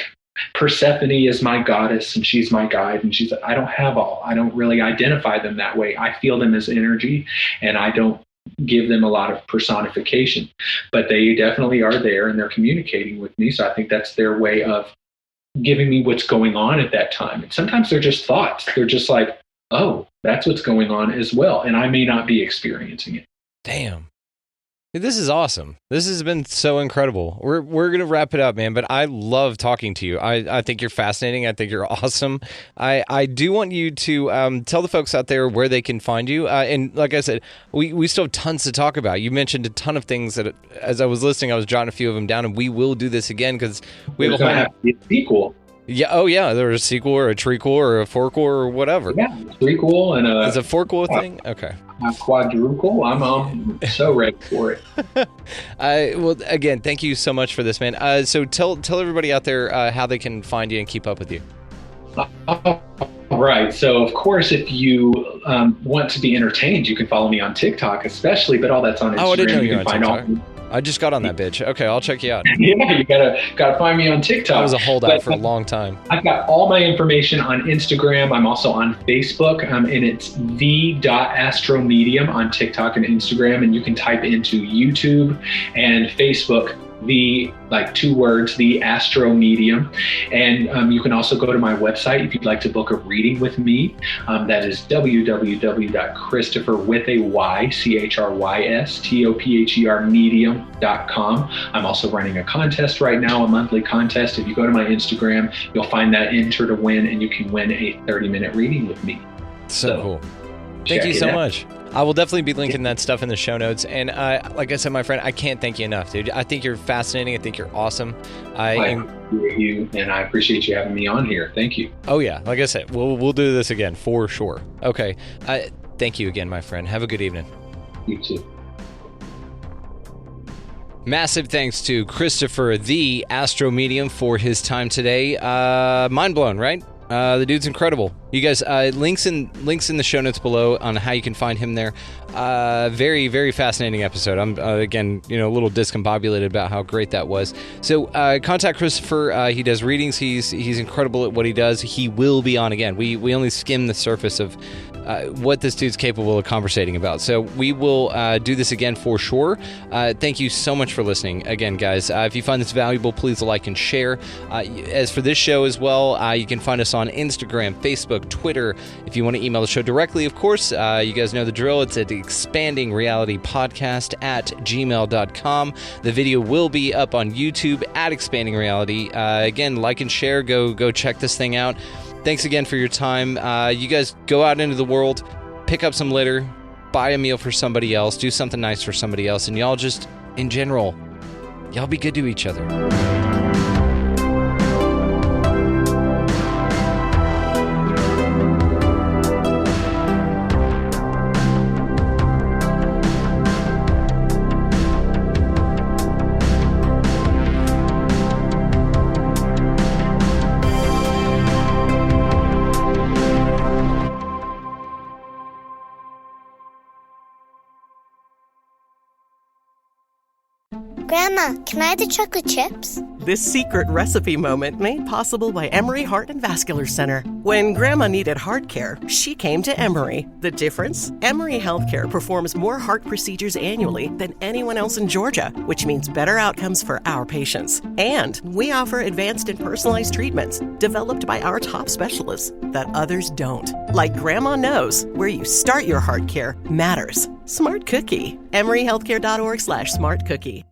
Persephone is my goddess and she's my guide, and I don't really identify them that way. I feel them as energy and I don't give them a lot of personification, but they definitely are there and they're communicating with me. So I think that's their way of giving me what's going on at that time. And sometimes they're just thoughts. They're just like, oh, that's what's going on as well. And I may not be experiencing it. Damn. This is awesome. This has been so incredible. We're going to wrap it up, man, but I love talking to you. I think you're fascinating. I think you're awesome. I do want you to tell the folks out there where they can find you. And like I said, we still have tons to talk about. You mentioned a ton of things that, as I was listening, I was jotting a few of them down, and we will do this again because we have a sequel. Yeah. Oh, yeah. There was a sequel or a trequel or a fourquel or whatever. Yeah, trequel and is a fourquel thing? Okay. A quadruple. I'm so ready for it. Well, again, thank you so much for this, man. So tell everybody out there how they can find you and keep up with you. Right. So, of course, if you want to be entertained, you can follow me on TikTok, especially. But all that's on Instagram. Oh, I didn't know you were on TikTok. I just got on that bitch. Okay, I'll check you out. Yeah, you gotta find me on TikTok. I was a holdout for a long time. I've got all my information on Instagram. I'm also on Facebook, and it's the.astromedium on TikTok and Instagram. And you can type into YouTube and Facebook two words, the AstroMedium. And you can also go to my website if you'd like to book a reading with me. That is www.Chrystopher with a Y, CHRYSTOPHER medium.com. I'm also running a contest right now, a monthly contest. If you go to my Instagram, you'll find that enter to win, and you can win a 30-minute reading with me. So cool. Thank you so much. I will definitely be linking that stuff in the show notes. And like I said, my friend, I can't thank you enough, dude. I think you're fascinating. I think you're awesome. I appreciate you, and I appreciate you having me on here. Thank you. Oh, yeah. Like I said, we'll do this again for sure. Okay. Thank you again, my friend. Have a good evening. You too. Massive thanks to Chrystopher, the AstroMedium, for his time today. Mind blown, right? The dude's incredible. You guys, links in the show notes below on how you can find him there. Very, very fascinating episode. I'm again, a little discombobulated about how great that was. So contact Chrystopher. He does readings. He's incredible at what he does. He will be on again. We only skim the surface of what this dude's capable of conversating about. So we will do this again for sure. Thank you so much for listening. Again, guys, if you find this valuable, please like and share. As for this show as well, you can find us on Instagram, Facebook, Facebook, Twitter. If you want to email the show directly, of course, you guys know the drill. It's at expandingrealitypodcast@gmail.com. The video will be up on YouTube at Expanding Reality. Again, like and share. Go check this thing out. Thanks again for your time. You guys go out into the world, pick up some litter, buy a meal for somebody else, do something nice for somebody else, and y'all just, in general, y'all be good to each other. Grandma, can I have the chocolate chips? This secret recipe moment made possible by Emory Heart and Vascular Center. When Grandma needed heart care, she came to Emory. The difference? Emory Healthcare performs more heart procedures annually than anyone else in Georgia, which means better outcomes for our patients. And we offer advanced and personalized treatments developed by our top specialists that others don't. Like Grandma knows, where you start your heart care matters. Smart Cookie. EmoryHealthcare.org/smartcookie.